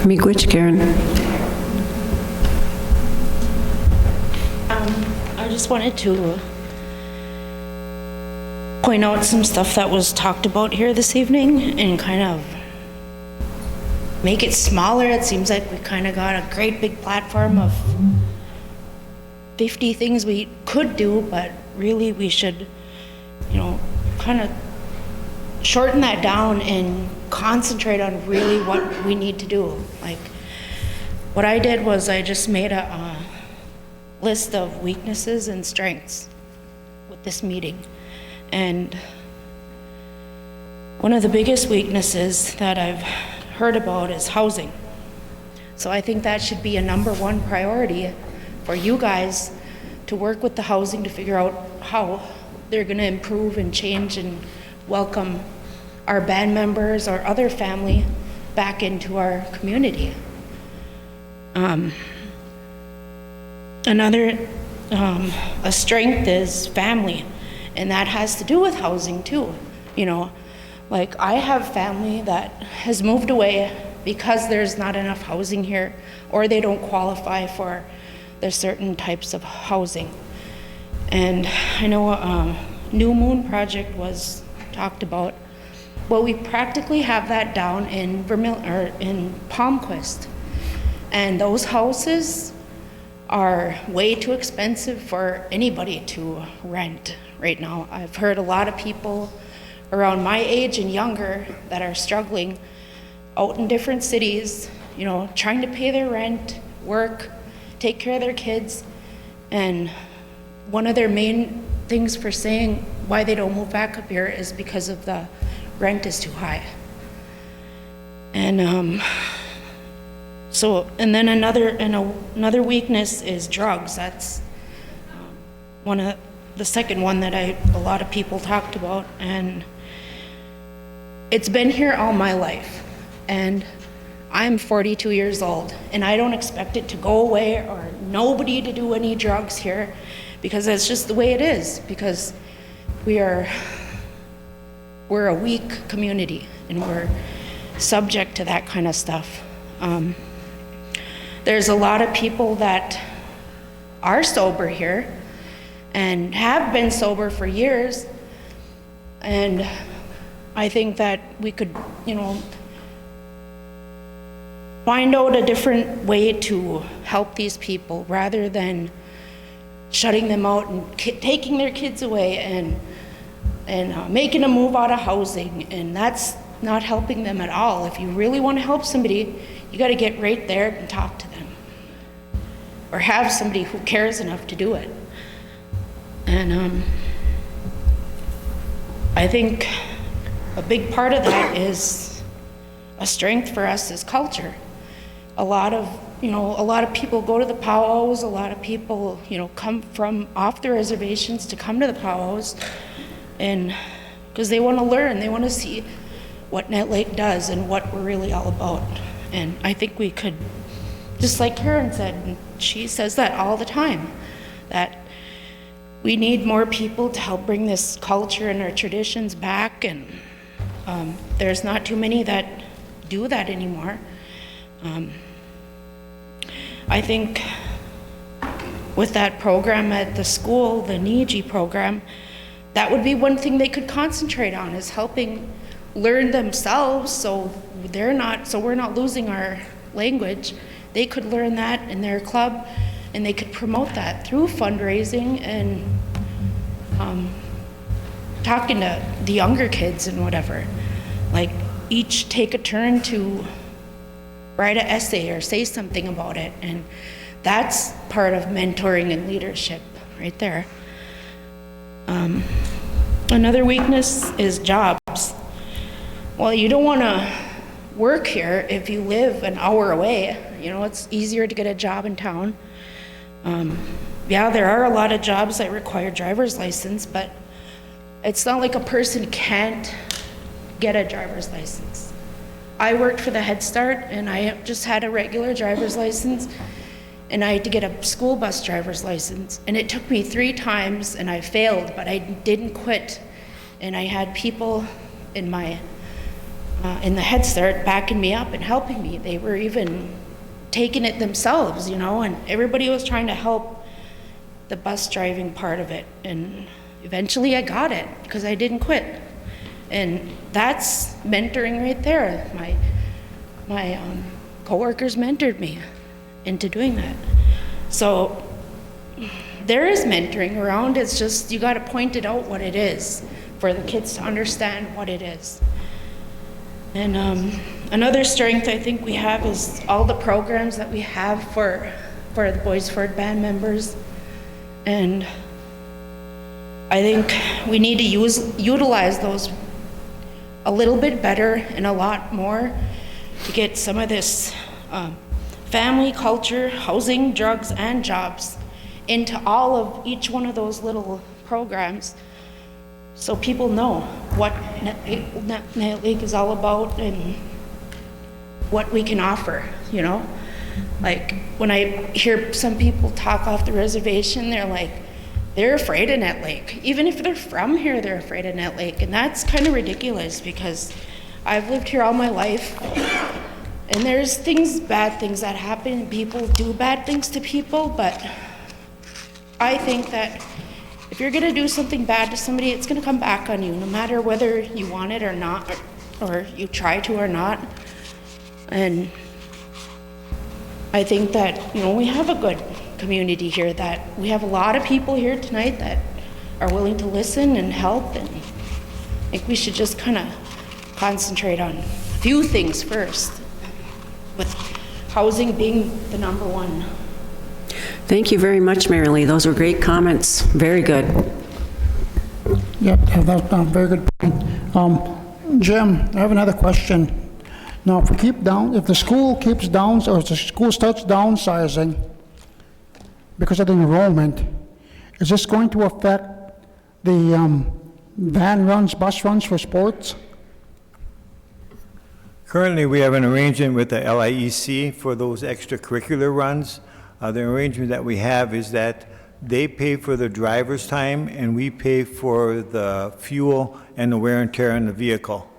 Miigwech, Karen. I just wanted to point out some stuff that was talked about here this evening and kind of make it smaller. It seems like we kind of got a great big platform of 50 things we could do, but really we should, kind of shorten that down and concentrate on really what we need to do. Like, what I did was I just made a list of weaknesses and strengths with this meeting. And one of the biggest weaknesses that I've heard about is housing. So I think that should be a #1 priority for you guys to work with the housing to figure out how they're gonna improve and change and welcome our band members or other family back into our community. Another a strength is family, and that has to do with housing too. Like, I have family that has moved away because there's not enough housing here, or they don't qualify for there's certain types of housing. And I know New Moon Project was talked about. Well, we practically have that down in in Palmquist. And those houses are way too expensive for anybody to rent right now. I've heard a lot of people around my age and younger that are struggling out in different cities, you know, trying to pay their rent, work, take care of their kids. And one of their main things for saying why they don't move back up here is because of the rent is too high. And and then another weakness is drugs. That's the second one that a lot of people talked about. And it's been here all my life. And I'm 42 years old, and I don't expect it to go away or nobody to do any drugs here, because that's just the way it is, because we're a weak community and we're subject to that kind of stuff. There's a lot of people that are sober here and have been sober for years, and I think that we could, you know, find out a different way to help these people rather than shutting them out and taking their kids away and making them move out of housing, and that's not helping them at all. If you really want to help somebody, you got to get right there and talk to them, or have somebody who cares enough to do it. And I think a big part of that is a strength for us is culture. A lot of people go to the powwows. A lot of people, you know, come from off the reservations to come to the powwows, and because they want to learn, they want to see what Nett Lake does and what we're really all about. And I think we could, just like Karen said, and she says that all the time, that we need more people to help bring this culture and our traditions back, and there's not too many that do that anymore. I think with that program at the school, the NIJI program, that would be one thing they could concentrate on, is helping learn themselves, so we're not losing our language. They could learn that in their club, and they could promote that through fundraising and talking to the younger kids and whatever. Like, each take a turn to write an essay or say something about it, and that's part of mentoring and leadership right there. Another weakness is jobs. Well, you don't want to work here if you live an hour away. You know, it's easier to get a job in town. Yeah, there are a lot of jobs that require driver's license, but it's not like a person can't get a driver's license. I worked for the Head Start, and I just had a regular driver's license, and I had to get a school bus driver's license. And it took me 3 times, and I failed, but I didn't quit. And I had people in the Head Start backing me up and helping me. They were even taking it themselves, you know, and everybody was trying to help the bus driving part of it. And eventually I got it because I didn't quit. And that's mentoring right there. My coworkers mentored me into doing that. So there is mentoring around. It's just you got to point it out what it is for the kids to understand what it is. And another strength I think we have is all the programs that we have for the Bois Forte band members. And I think we need to utilize those a little bit better and a lot more to get some of this family, culture, housing, drugs, and jobs into each one of those little programs, so people know what Nett Lake is all about and what we can offer, you know? Like, when I hear some people talk off the reservation, they're afraid of Nett Lake. Even if they're from here, they're afraid of Nett Lake. And that's kind of ridiculous, because I've lived here all my life, And there's bad things that happen, people do bad things to people, but I think that if you're gonna do something bad to somebody, it's gonna come back on you, no matter whether you want it or not, or you try to or not. And I think that, we have a good community here, that we have a lot of people here tonight that are willing to listen and help, and I think we should just kind of concentrate on a few things first, with housing being the number one. Thank you very much, Mary Lee. Those were great comments. Very good. Yep, that's a very good point. Jim, I have another question. Now, if the school keeps down, or if the school starts downsizing because of the enrollment, is this going to affect the van runs, bus runs for sports? Currently, we have an arrangement with the LIEC for those extracurricular runs. The arrangement that we have is that they pay for the driver's time and we pay for the fuel and the wear and tear on the vehicle.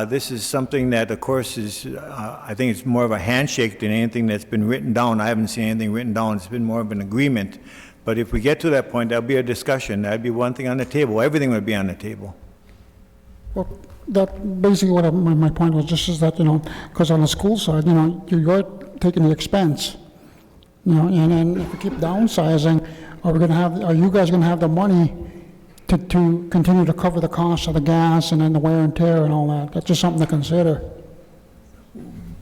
This is something that, of course, is, I think it's more of a handshake than anything that's been written down. I haven't seen anything written down. It's been more of an agreement. But if we get to that point, that'll be a discussion. That'd be one thing on the table. Everything would be on the table. Well, that basically what my point was, just is that, because on the school side, you're taking the expense. And then if we keep downsizing, are you guys gonna have the money to continue to cover the cost of the gas and then the wear and tear and all that? That's just something to consider.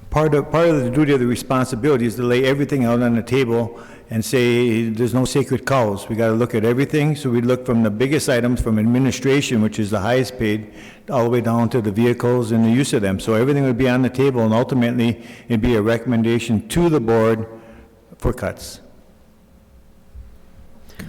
Part of the duty of the responsibility is to lay everything out on the table and say there's no sacred cows. We got to look at everything. So we look from the biggest items, from administration, which is the highest paid, all the way down to the vehicles and the use of them. So everything would be on the table, and ultimately it'd be a recommendation to the board for cuts.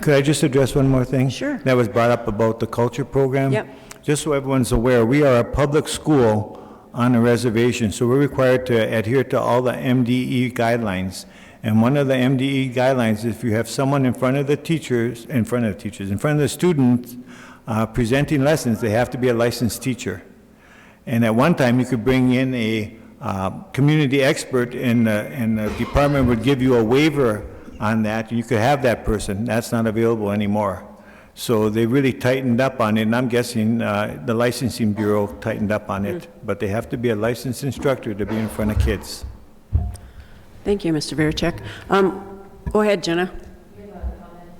Could I just address one more thing? Sure. That was brought up about the culture program. Yep. Just so everyone's aware, we are a public school on a reservation, so we're required to adhere to all the MDE guidelines. And one of the MDE guidelines is if you have someone in front of the students presenting lessons, they have to be a licensed teacher. And at one time, you could bring in a community expert, and the department would give you a waiver on that, and you could have that person. That's not available anymore. So they really tightened up on it, and I'm guessing the licensing bureau tightened up on it. But they have to be a licensed instructor to be in front of kids. Thank you, Mr. Verchek. Go ahead, Jenna. We have a comment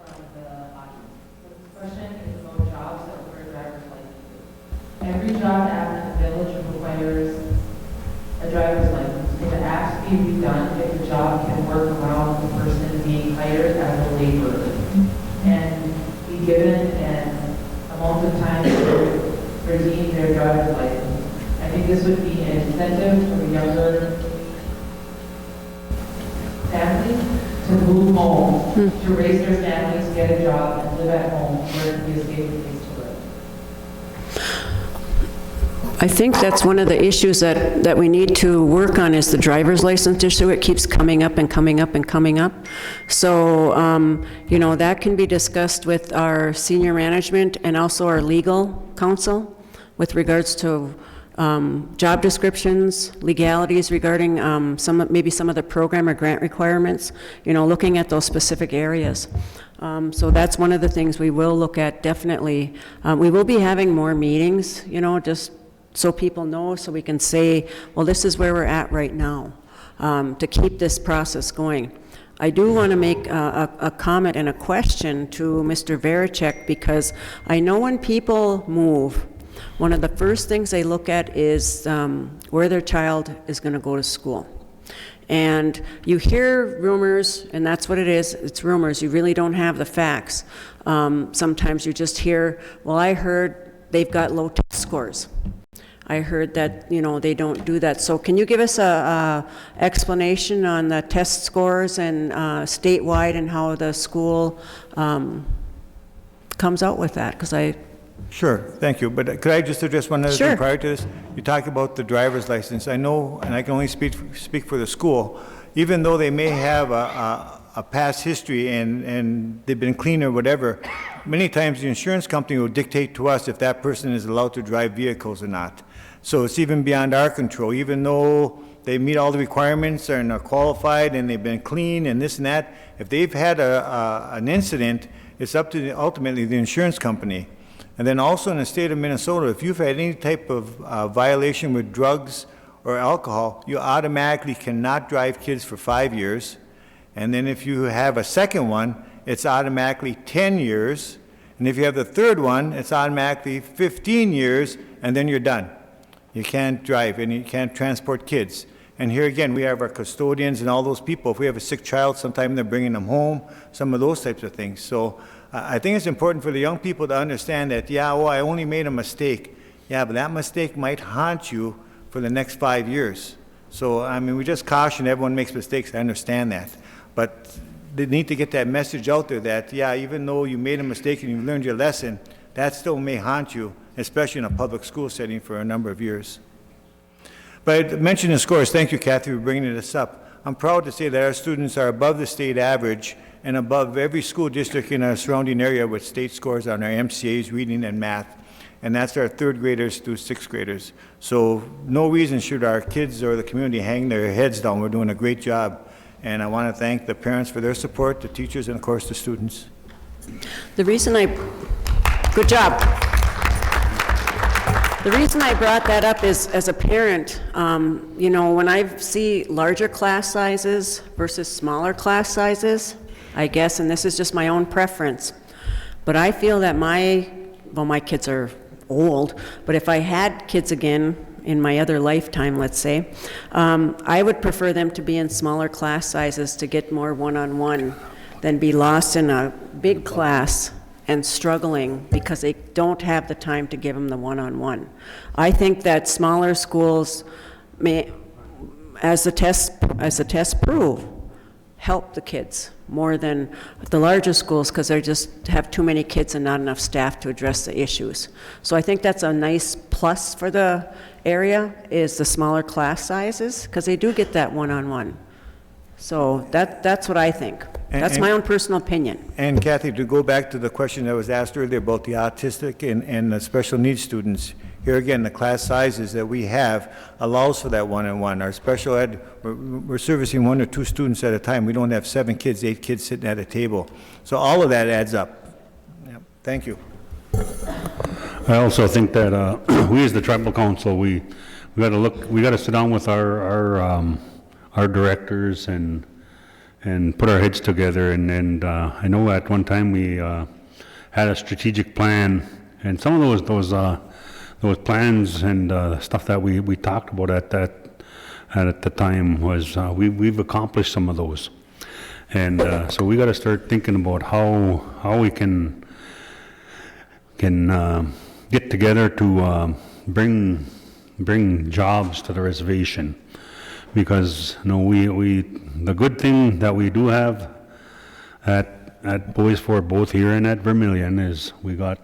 from the audience. The question is about jobs that require driver's licenses. Every job app in the village requires a driver's license. If it has to be redone, if the job can work around the person being hired as a laborer and be given an amount of time to redeem their driver's license. I think this would be an incentive for the younger family to move home, to raise their families, get a job, and live at home where it would be a safe place to live. I think that's one of the issues that we need to work on is the driver's license issue. It keeps coming up and coming up and coming up. So, that can be discussed with our senior management and also our legal counsel with regards to job descriptions, legalities regarding maybe some of the program or grant requirements, looking at those specific areas. So that's one of the things we will look at, definitely. We will be having more meetings, just so people know, so we can say, well, this is where we're at right now, to keep this process going. I do want to make a comment and a question to Mr. Verchek, because I know when people move, one of the first things they look at is where their child is going to go to school. And you hear rumors, and that's what it is, it's rumors. You really don't have the facts. Sometimes you just hear, well, I heard they've got low test scores. I heard that, they don't do that. So can you give us a explanation on the test scores and statewide and how the school comes out with that? Because Sure, thank you. But could I just address one other Sure. thing prior to this? You talk about the driver's license. I know, and I can only speak for the school, even though they may have a past history and they've been clean or whatever, many times the insurance company will dictate to us if that person is allowed to drive vehicles or not. So it's even beyond our control, even though they meet all the requirements and are qualified and they've been clean and this and that. If they've had an incident, it's up to ultimately the insurance company. And then also in the state of Minnesota, if you've had any type of violation with drugs or alcohol, you automatically cannot drive kids for 5 years. And then if you have a second one, it's automatically 10 years. And if you have the third one, it's automatically 15 years, and then you're done. You can't drive and you can't transport kids. And here again, we have our custodians and all those people. If we have a sick child, sometimes they're bringing them home, some of those types of things. So I think it's important for the young people to understand that, yeah, well, I only made a mistake. Yeah, but that mistake might haunt you for the next 5 years. So, I mean, we just caution everyone makes mistakes. I understand that. But they need to get that message out there that, yeah, even though you made a mistake and you learned your lesson, that still may haunt you, especially in a public school setting for a number of years. But mentioning the scores, thank you, Kathy, for bringing this up. I'm proud to say that our students are above the state average and above every school district in our surrounding area with state scores on our MCAs, reading and math. And that's our third graders through sixth graders. So no reason should our kids or the community hang their heads down. We're doing a great job. And I want to thank the parents for their support, the teachers, and of course the students. Good job. The reason I brought that up is, as a parent, you know, when I see larger class sizes versus smaller class sizes, I guess, and this is just my own preference, but I feel that my kids are old, but if I had kids again in my other lifetime, let's say, I would prefer them to be in smaller class sizes to get more one-on-one than be lost in a big class and struggling because they don't have the time to give them the one-on-one. I think that smaller schools may, as the tests prove, help the kids more than the larger schools because they just have too many kids and not enough staff to address the issues. So I think that's a nice plus for the area is the smaller class sizes because they do get that one-on-one. So that's what I think. That's my own personal opinion. And Kathy, to go back to the question that was asked earlier about the autistic and the special needs students, here again, the class sizes that we have allows for that one-on-one. Our special ed, we're servicing 1 or 2 students at a time. We don't have 7 kids, 8 kids sitting at a table. So all of that adds up. Yeah. Thank you. I also think that we as the tribal council, we got to sit down with our directors and put our heads together. And I know at one time we had a strategic plan, and some of those plans and stuff that we talked about at the time was we've accomplished some of those, and so we got to start thinking about how we can get together to bring jobs to the reservation. Because we the good thing that we do have at Bois Forte, both here and at Vermilion, is we got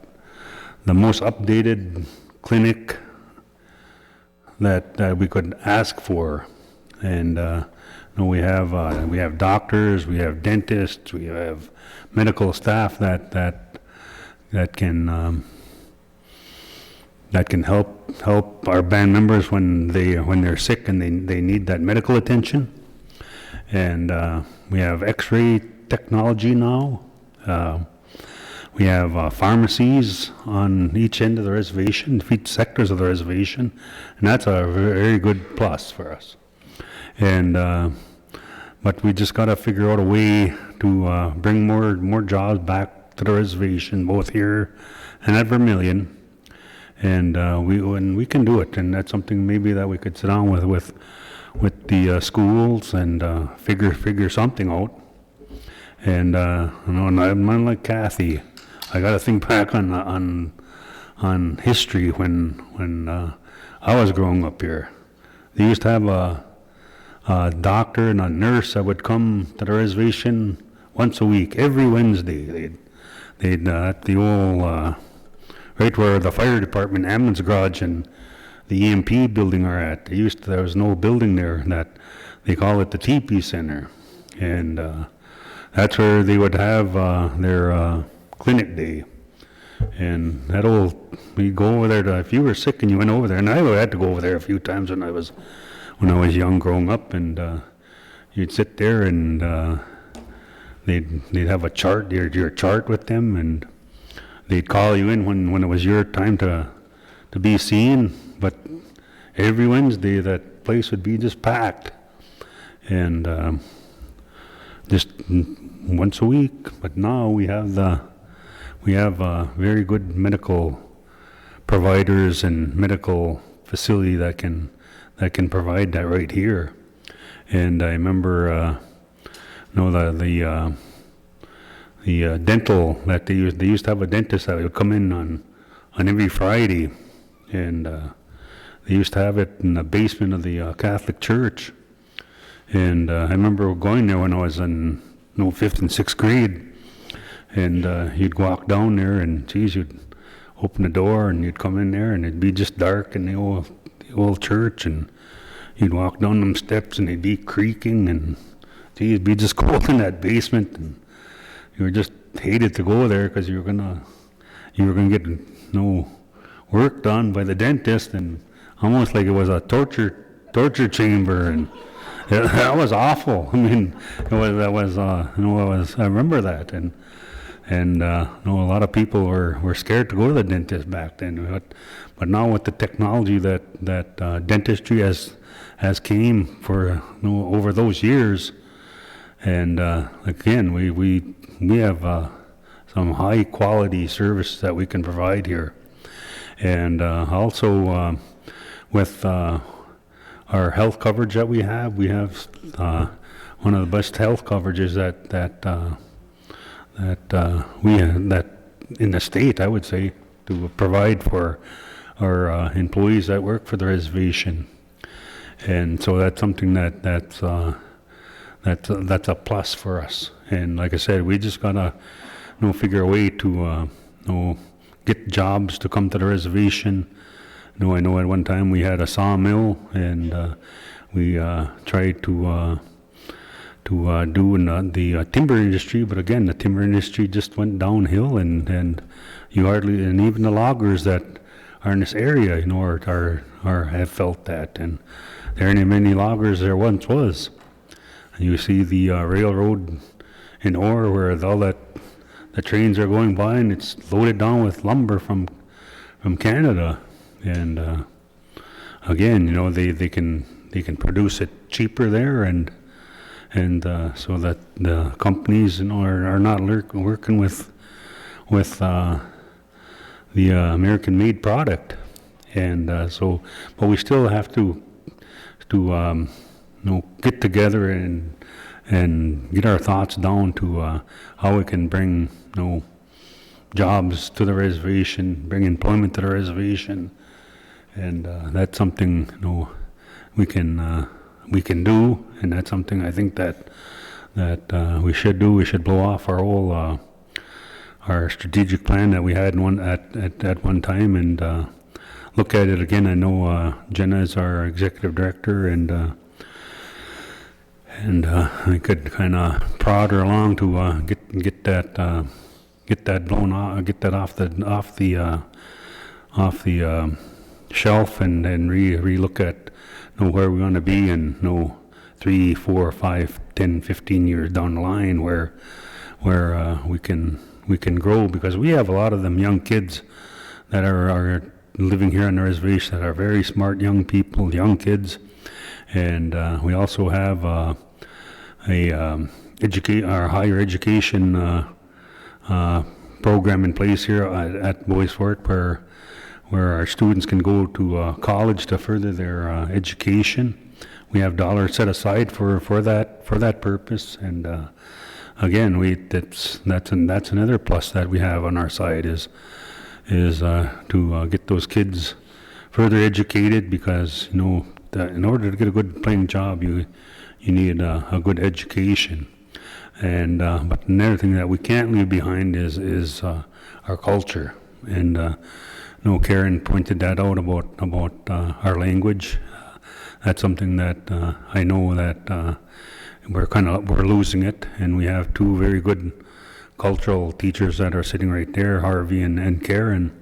the most updated clinic that we could ask for, and we have doctors, we have dentists, we have medical staff that can help our band members when they're sick and they need that medical attention. And we have X-ray technology now. We have pharmacies on each end of the reservation, each sectors of the reservation, and that's a very good plus for us. And but we just got to figure out a way to bring more jobs back to the reservation, both here and at Vermilion. And we can do it, and that's something maybe that we could sit down with the schools and figure something out. And I'm like Kathy, I got to think back on history when I was growing up here. They used to have a doctor and a nurse that would come to the reservation once a week, every Wednesday. They'd at the old right where the fire department, ambulance garage, and the EMP building are at. There was no building there, that they call it the TP Center, and that's where they would have their clinic day. And we'd go over there if you were sick and you went over there, and I had to go over there a few times when I was young growing up, and you'd sit there and they'd have a chart, your chart with them, and they'd call you in when it was your time to be seen, but every Wednesday that place would be just packed, and just once a week. But now we have very good medical providers and medical facility that can provide that right here. And I remember, the dental that they used to have a dentist that would come in on every Friday, and they used to have it in the basement of the Catholic Church. And I remember going there when I was in 5th and 6th grade, and you'd walk down there, and geez, you'd open the door and you'd come in there, and it'd be just dark in the old church, and you'd walk down them steps and they'd be creaking, and geez, it'd be just cold in that basement, and you were just hated to go there because you were gonna get work done by the dentist, and almost like it was a torture chamber, and that was awful. I mean, I remember that, and a lot of people were scared to go to the dentist back then. But now with the technology that dentistry has came for over those years, and again, we have some high quality service that we can provide here, and also with our health coverage that we have one of the best health coverages that in the state, I would say, to provide for our employees that work for the reservation. And so that's something that's a plus for us. And like I said, we just gotta figure a way to get jobs to come to the reservation. I know at one time we had a sawmill, and we tried to do in the timber industry, but again, the timber industry just went downhill, and you hardly, and even the loggers that are in this area, have felt that, and there ain't many loggers there once was. And you see the railroad in Orr, where all that the trains are going by, and it's loaded down with lumber from Canada, and again, they can produce it cheaper there, and so that the companies are not working with the American-made product, and but we still have to get together and get our thoughts down to how we can bring jobs to the reservation, bring employment to the reservation, and that's something we can do, and that's something I think that we should do. We should blow off our whole our strategic plan that we had at one time, and look at it again. I know Jenna is our executive director, and I could kind of prod her along to get that blown off, get that off the shelf, and re-look at where we want to be in 3, 4, 5, 10, 15 years down the line, where we can grow, because we have a lot of them young kids that are living here on the reservation that are very smart young people, young kids, and we also have our higher education program in place here at Bois Forte, where our students can go to college to further their education. We have dollars set aside for that purpose, and again, that's another plus that we have on our side is to get those kids further educated, because in order to get a good paying job, you need a good education. And but another thing that we can't leave behind is our culture. And Karen pointed that out about our language. That's something that I know that we're losing it, and we have two very good cultural teachers that are sitting right there, Harvey and Karen.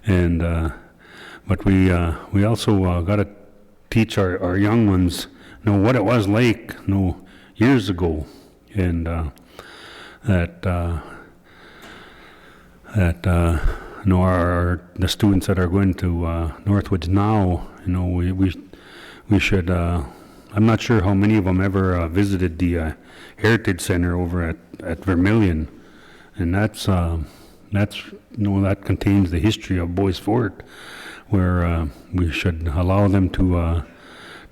And, but we also got to teach our young ones, what it was like, years ago. And the students that are going to Northwoods now, we should, I'm not sure how many of them ever visited the Heritage Center over at Vermilion, and that contains the history of Bois Forte, where we should allow them to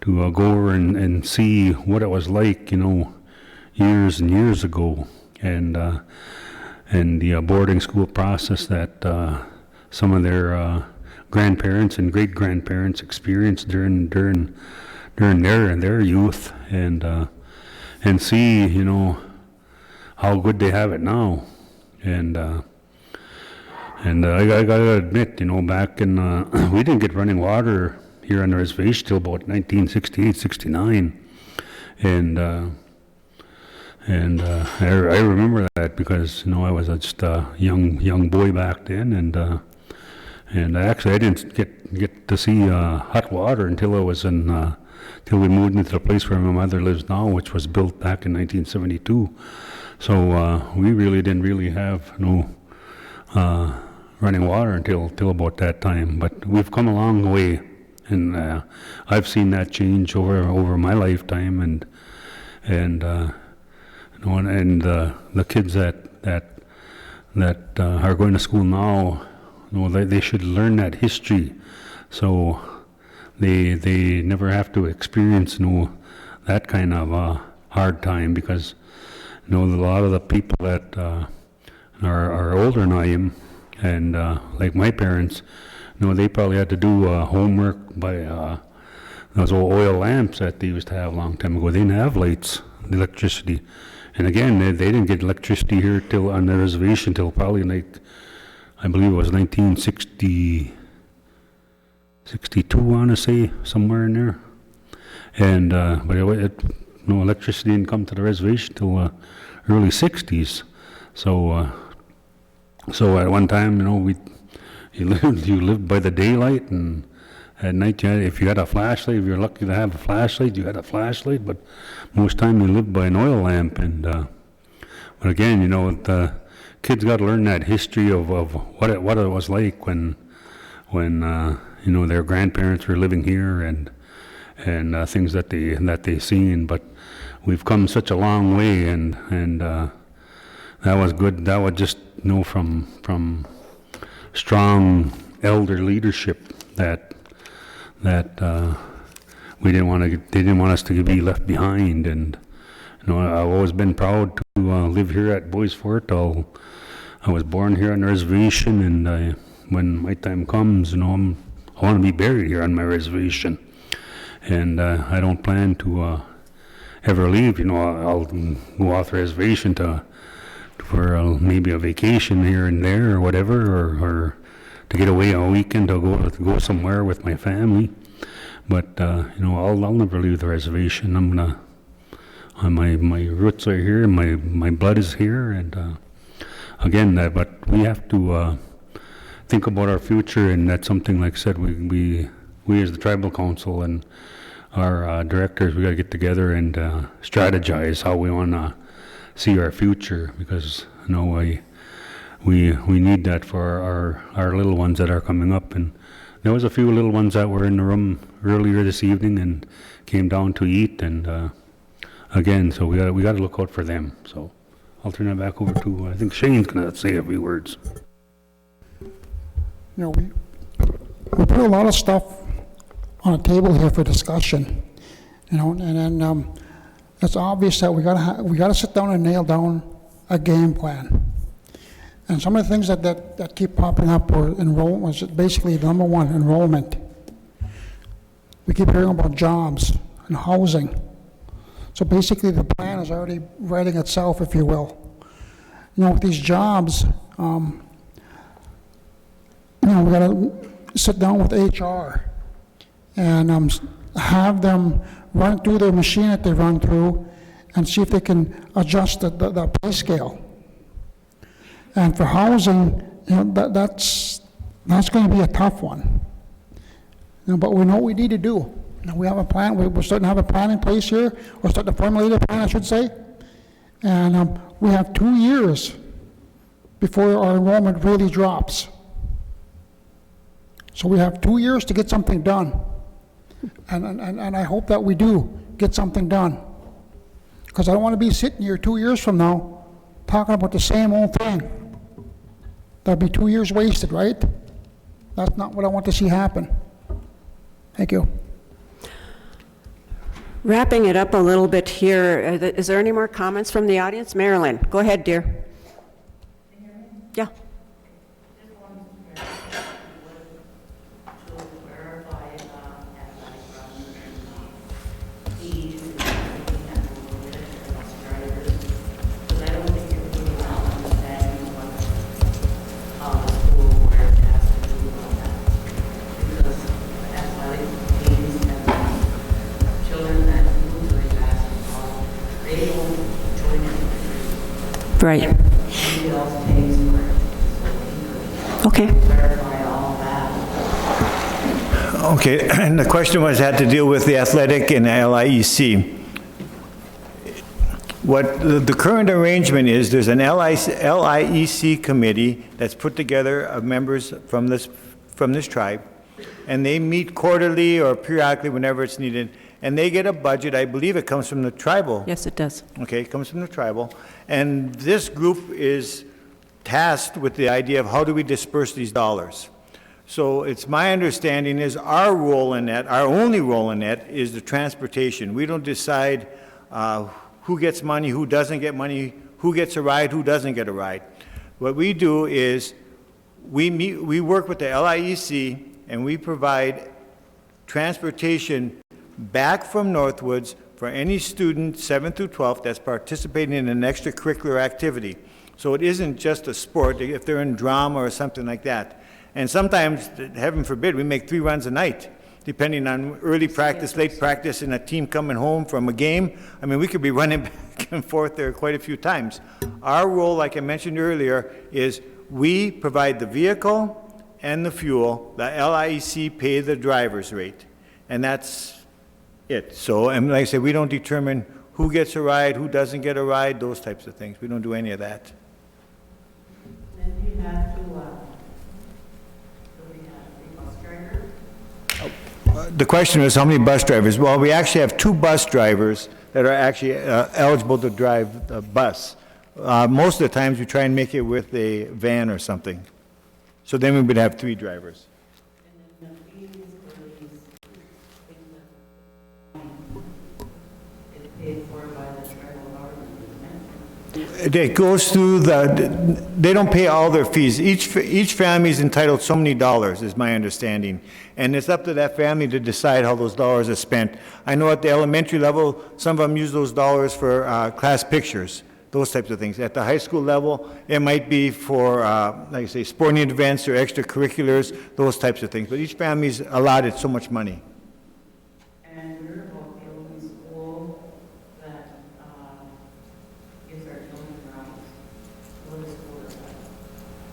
go over and see what it was like, years and years ago, and the boarding school process that some of their grandparents and great grandparents experienced during their youth, and see how good they have it now, and I gotta admit, back in we didn't get running water here on the reservation till about 1968, 69, and I remember that because I was just a young boy back then, and actually I didn't get to see hot water until I was till we moved into the place where my mother lives now, which was built back in 1972. So we really didn't have running water until about that time. But we've come a long way, and I've seen that change over my lifetime, and the kids that are going to school now, they should learn that history, so they never have to experience that kind of hard time, because a lot of the people that are older than I am, and like my parents, they probably had to do homework by those old oil lamps that they used to have a long time ago. They didn't have lights, electricity. And again, they didn't get electricity here till on the reservation till probably I believe it was 1962, I want to say, somewhere in there. And but electricity didn't come to the reservation till early 60s. So at one time, you lived by the daylight, and at night, if you had a flashlight, if you're lucky to have a flashlight, you had a flashlight, but most time you lived by an oil lamp. And but again, the kids got to learn that history of what it was like when their grandparents were living here, and things that they seen. But we've come such a long way, and that was good. That was just from strong elder leadership that they didn't want us to be left behind. And I've always been proud to live here at Bois Forte. I was born here on the reservation, and when my time comes, I want to be buried here on my reservation, and I don't plan to ever leave. I'll go off the reservation for maybe a vacation here and there or whatever, or to get away on a weekend, to go somewhere with my family. But I'll never leave the reservation. My roots are here, my blood is here, and again, but we have to think about our future, and that's something, like I said, we as the tribal council and our directors, we got to get together and strategize how we want to see our future, because we need that for our little ones that are coming up. And there was a few little ones that were in the room earlier this evening and came down to eat, and again, so we got to look out for them. So I'll turn it back over to, I think Shane's going to say a few words. We put a lot of stuff on the table here for discussion, and then it's obvious that we gotta sit down and nail down a game plan. And some of the things that keep popping up were was basically number one, enrollment. We keep hearing about jobs and housing. So basically the plan is already writing itself, if you will. With these jobs, we gotta sit down with HR and have them run through their machine that they run through and see if they can adjust the pay scale. And for housing, that's going to be a tough one. But we know what we need to do. We have a plan, we're starting to have a plan in place here, or starting to formulate a plan, I should say. And we have 2 years before our enrollment really drops. So we have 2 years to get something done. And I hope that we do get something done. Because I don't want to be sitting here 2 years from now talking about the same old thing. That'd be 2 years wasted, right? That's not what I want to see happen. Thank you. Wrapping it up a little bit here, is there any more comments from the audience? Marilyn, go ahead, dear. Yeah. Right. Okay. Okay, and the question had to deal with the athletic and LIEC. What the current arrangement is, there's an LIEC committee that's put together of members from this tribe, and they meet quarterly or periodically whenever it's needed, and they get a budget. I believe it comes from the tribal. Yes, it does. Okay, it comes from the tribal. And this group is tasked with the idea of how do we disperse these dollars. So it's my understanding is our role in that, our only role in that, is the transportation. We don't decide who gets money, who doesn't get money, who gets a ride, who doesn't get a ride. What we do is we work with the LIEC and we provide transportation back from Northwoods for any student 7th through 12th that's participating in an extracurricular activity. So it isn't just a sport, if they're in drama or something like that. And sometimes, heaven forbid, we make 3 runs a night, depending on early practice, late practice, and a team coming home from a game. I mean, we could be running back and forth there quite a few times. Our role, like I mentioned earlier, is we provide the vehicle and the fuel. The LIEC pay the driver's rate. And that's it. So, and like I said, we don't determine who gets a ride, who doesn't get a ride, those types of things. We don't do any of that. Then you have to, bus drivers? The question was how many bus drivers? Well, we actually have 2 bus drivers that are actually eligible to drive the bus. Most of the times we try and make it with a van or something. So then we would have 3 drivers. It goes through they don't pay all their fees. Each family is entitled so many dollars, is my understanding. And it's up to that family to decide how those dollars are spent. I know at the elementary level, some of them use those dollars for class pictures, those types of things. At the high school level, it might be for, like I say, sporting events or extracurriculars, those types of things. But each family's allotted so much money. And we're about building a school that gives our children rights. What is school is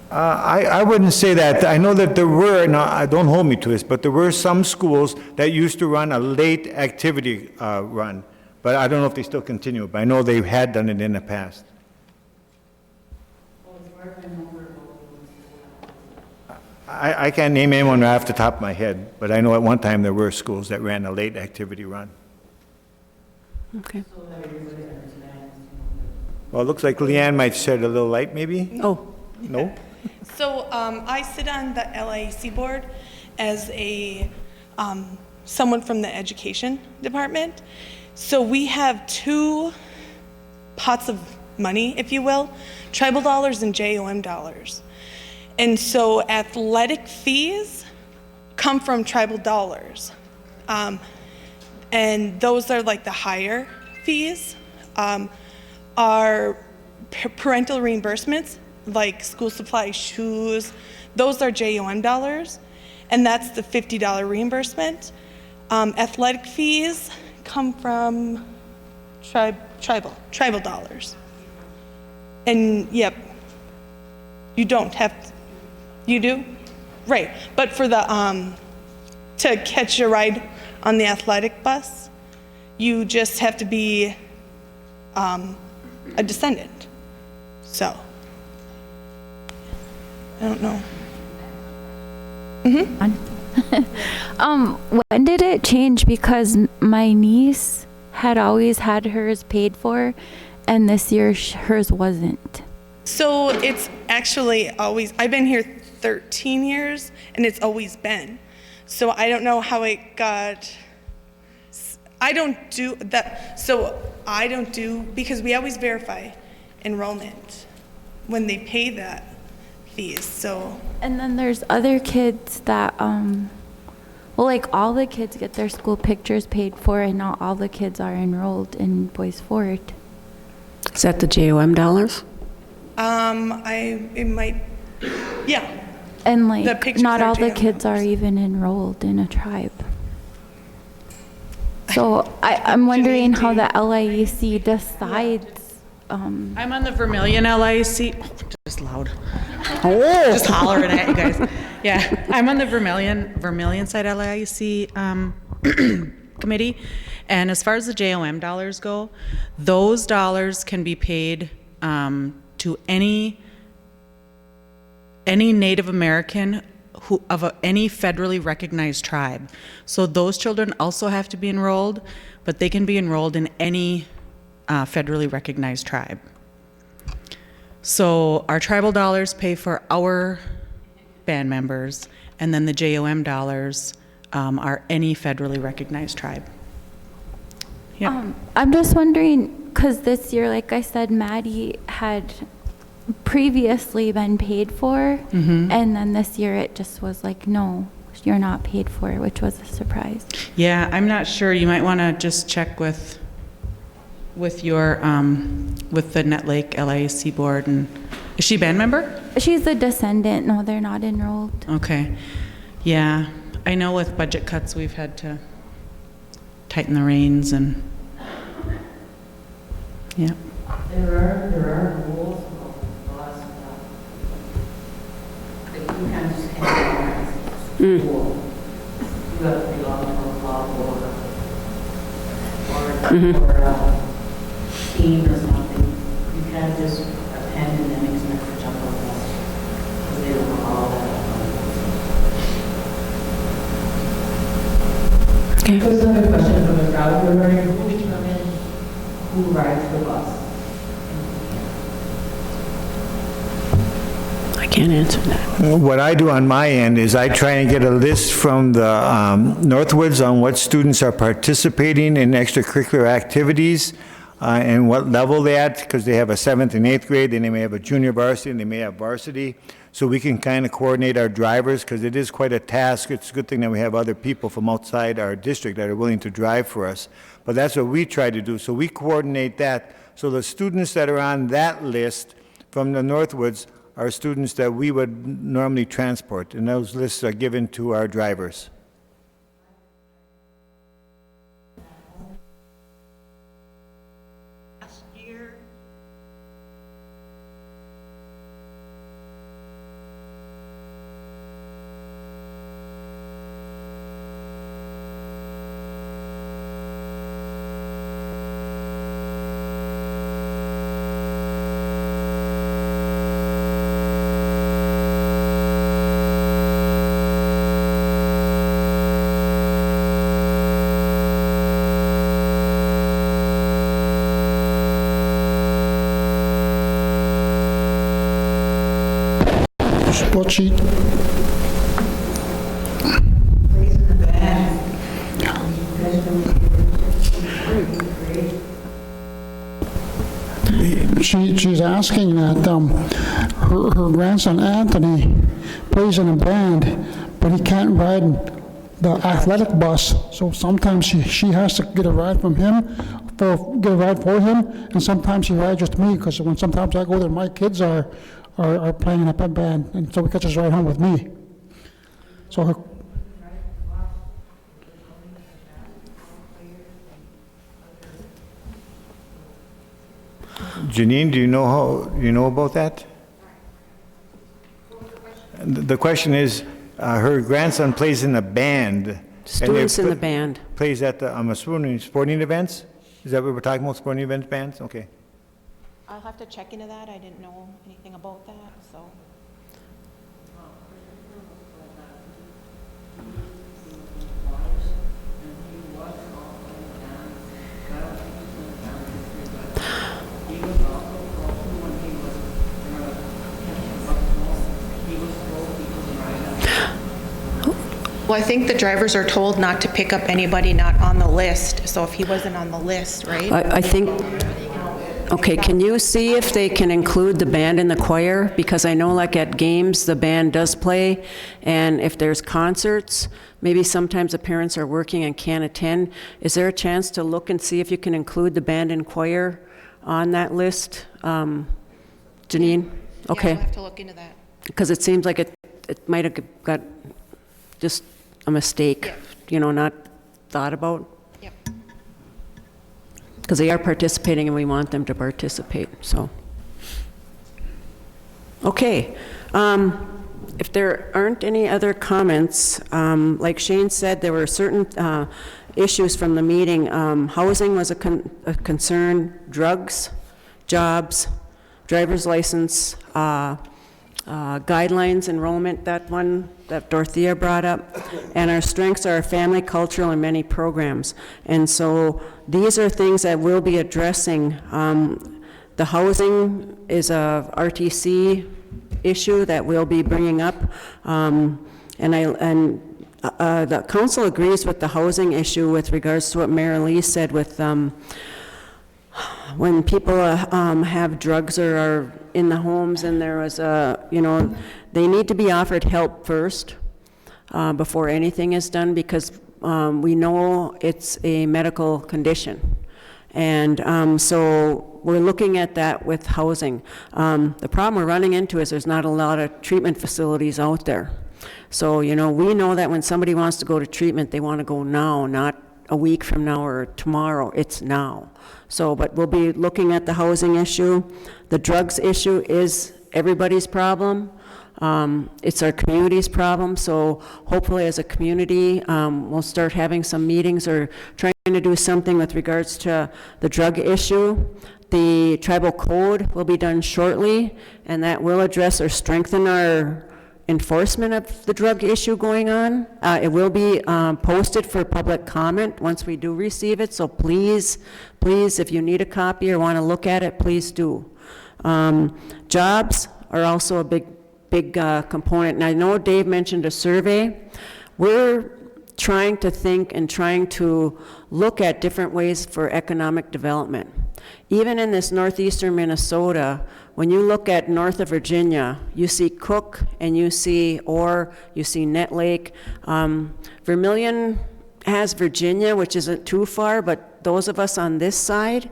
that? I wouldn't say that. I know that there were, now don't hold me to this, but there were some schools that used to run a late activity run. But I don't know if they still continue, but I know they had done it in the past. Well, as far as I know, we're about building a school. I can't name anyone off the top of my head, but I know at one time there were schools that ran a late activity run. Okay. So that everybody understands, Well, it looks like Leanne might shed a little light, maybe? Oh, No? So I sit on the LIEC board as someone from the education department. So we have 2 pots of money, if you will, tribal dollars and JOM dollars. And so athletic fees come from tribal dollars. And those are like the higher fees. Our parental reimbursements, like school supplies, shoes, those are JOM dollars, and that's the $50 reimbursement. Athletic fees come from tribal dollars. And yep. You don't have, you do? Right, but for the, to catch a ride on the athletic bus, you just have to be a descendant. So, I don't know. When did it change? Because my niece had always had hers paid for, and this year hers wasn't. So it's actually always, I've been here 13 years, and it's always been. So I don't know how it got, I don't do that, so I don't do, because we always verify enrollment when they pay that fees, so. And then there's other kids that, well, like all the kids get their school pictures paid for, and not all the kids are enrolled in Bois Forte. Is that the JOM dollars? It might, yeah. And The like, pictures not are all the JOM kids are even enrolled in a tribe. So I'm wondering how the LIEC decides. I'm on the Vermilion LIC, just loud. Just hollering at you guys. Yeah, I'm on the Vermilion side LIC committee. And as far as the JOM dollars go, those dollars can be paid to any Native American any federally recognized tribe. So those children also have to be enrolled, but they can be enrolled in any federally recognized tribe. So our tribal dollars pay for our band members, and then the JOM dollars are any federally recognized tribe. Yeah. I'm just wondering, because this year, like I said, Maddie had previously been paid for, and then this year it just was like, no, you're not paid for, which was a surprise. Yeah, I'm not sure. You might want to just check with your with the Nett Lake LIAC board. And is she a band member? She's a descendant. No, they're not enrolled. Okay. Yeah, I know with budget cuts we've had to tighten the reins and yeah. There are rules of laws that you can't just hang school. You have to belong to a club or a team or something. You can't just attend and then expect to jump on the bus because they don't know all that. Okay. There's another question from the crowd. We're wondering who determines who rides the bus. I can't answer that. What I do on my end is I try and get a list from the Northwoods on what students are participating in extracurricular activities and what level they're at, because they have a 7th and 8th grade, and they may have a junior varsity, and they may have varsity. So we can kind of coordinate our drivers, because it is quite a task. It's a good thing that we have other people from outside our district that are willing to drive for us. But that's what we try to do. So we coordinate that. So the students that are on that list from the Northwoods are students that we would normally transport, and those lists are given to our drivers. Last year, What sheet? plays in the band. She's asking that her grandson Anthony plays in a band, but he can't ride the athletic bus. So sometimes she has to get a ride from him, get a ride for him, and sometimes he rides with me, because sometimes I go there, my kids are playing in a band, and so he catches a ride home with me. So her, Janine, do you know about that? the question is, her grandson plays in a band. and Students they in the put- band. Plays at the, I'm assuming, sporting events? Is that what we're talking about, sporting events bands? Okay. I'll have to check into that. I didn't know anything about that, so. Well, I think the drivers are told not to pick up anybody not on the list, so if he wasn't on the list, right? I think, okay, can you see if they can include the band in the choir? Because I know like at games, the band does play, and if there's concerts, maybe sometimes the parents are working and can't attend. Is there a chance to look and see if you can include the band and choir on that list? Janine? Yeah, Okay. I'll have to look into that. Because it seems like it might have got just a mistake, not thought about. Yep. Because they are participating and we want them to participate, so. Okay, if there aren't any other comments, like Shane said, there were certain issues from the meeting. Housing was a concern, drugs, jobs, driver's license, guidelines, enrollment, that one that Dorothea brought up, and our strengths are family, cultural, and many programs. And so these are things that we'll be addressing. The housing is a RTC issue that we'll be bringing up, and the council agrees with the housing issue with regards to what Mayor Lee said with when people have drugs or are in the homes and there was they need to be offered help first before anything is done, because we know it's a medical condition. And so we're looking at that with housing. The problem we're running into is there's not a lot of treatment facilities out there. So, we know that when somebody wants to go to treatment, they want to go now, not a week from now or tomorrow. It's now. So, but we'll be looking at the housing issue. The drugs issue is everybody's problem. It's our community's problem. So hopefully as a community, we'll start having some meetings or trying to do something with regards to the drug issue. The tribal code will be done shortly, and that will address or strengthen our enforcement of the drug issue going on. It will be posted for public comment once we do receive it, so please, if you need a copy or want to look at it, please do. Jobs are also a big component, and I know Dave mentioned a survey. We're trying to think and trying to look at different ways for economic development. Even in this northeastern Minnesota, when you look at north of Virginia, you see Cook and you see Orr, you see Nett Lake. Vermilion has Virginia, which isn't too far, but those of us on this side,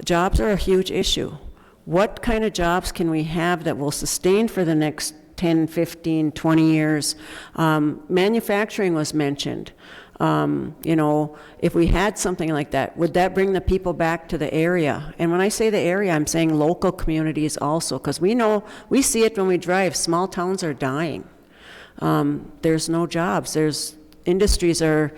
jobs are a huge issue. What kind of jobs can we have that will sustain for the next 10, 15, 20 years? Manufacturing was mentioned. If we had something like that, would that bring the people back to the area? And when I say the area, I'm saying local communities also, because we see it when we drive. Small towns are dying. There's no jobs. Industries are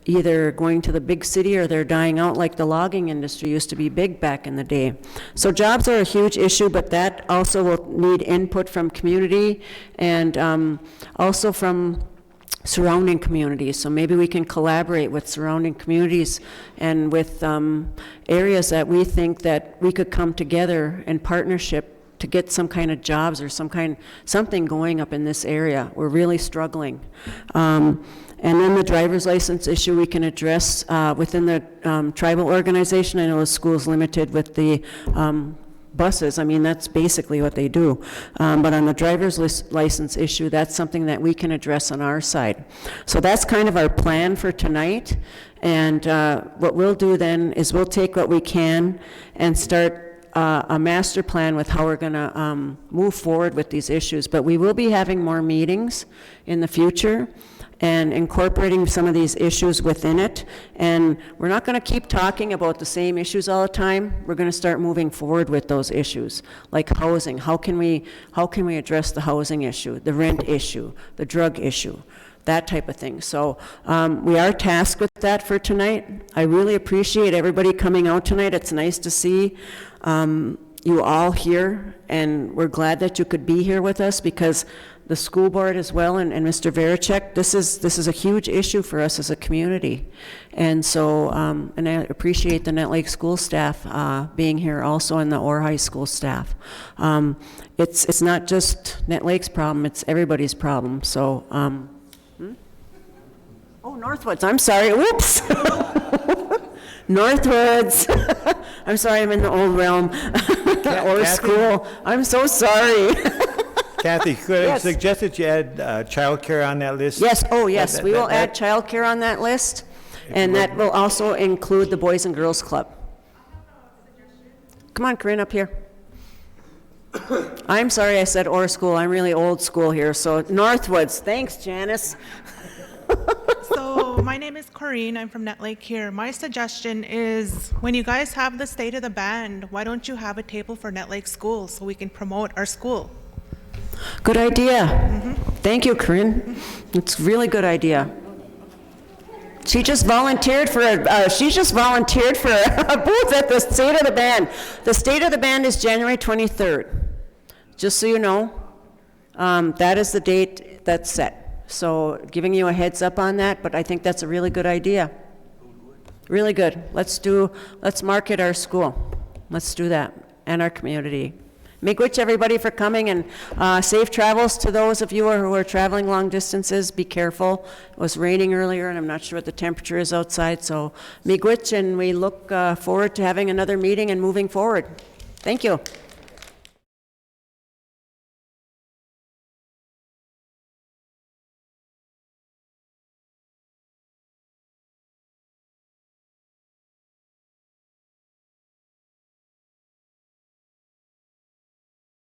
either going to the big city or they're dying out, like the logging industry used to be big back in the day. So jobs are a huge issue, but that also will need input from community and also from surrounding communities. So maybe we can collaborate with surrounding communities and with areas that we think that we could come together in partnership to get some kind of jobs or something going up in this area. We're really struggling. And then the driver's license issue we can address within the tribal organization. I know the school's limited with the buses. I mean, that's basically what they do. But on the driver's license issue, that's something that we can address on our side. So that's kind of our plan for tonight. And what we'll do then is we'll take what we can and start a master plan with how we're going to move forward with these issues. But we will be having more meetings in the future. and incorporating some of these issues within it. And we're not going to keep talking about the same issues all the time. We're going to start moving forward with those issues, like housing. How can we address the housing issue, the rent issue, the drug issue, that type of thing. So we are tasked with that for tonight. I really appreciate everybody coming out tonight. It's nice to see you all here, and we're glad that you could be here with us, because the school board as well, and Mr. Veracek, this is a huge issue for us as a community. And so, and I appreciate the Nett Lake school staff being here also, and the Orr High School staff. It's not just Nett Lake's problem, it's everybody's problem. So, oh, Northwoods, I'm sorry, whoops. Northwoods. I'm sorry, I'm in the old realm. Or school. I'm so sorry. Kathy, could I Yes. suggest that you add childcare on that list? Yes, oh, yes, we will add childcare on that list, and that will also include the Boys and Girls Club. Come on, Corinne, up here. I'm sorry I said Orr School, I'm really old school here, so Northwoods, thanks, Janice. So my name is Corinne, I'm from Nett Lake here. My suggestion is, when you guys have the State of the Band, why don't you have a table for Nett Lake School so we can promote our school? Good idea. Thank you, Corinne. It's a really good idea. She just volunteered for a booth at the State of the Band. The State of the Band is January 23rd. Just so you know, that is the date that's set. So giving you a heads up on that, but I think that's a really good idea. Really good. Let's market our school. Let's do that, and our community. Miigwech, everybody, for coming, and safe travels to those of you who are traveling long distances. Be careful. It was raining earlier, and I'm not sure what the temperature is outside, so miigwech, and we look forward to having another meeting and moving forward. Thank you.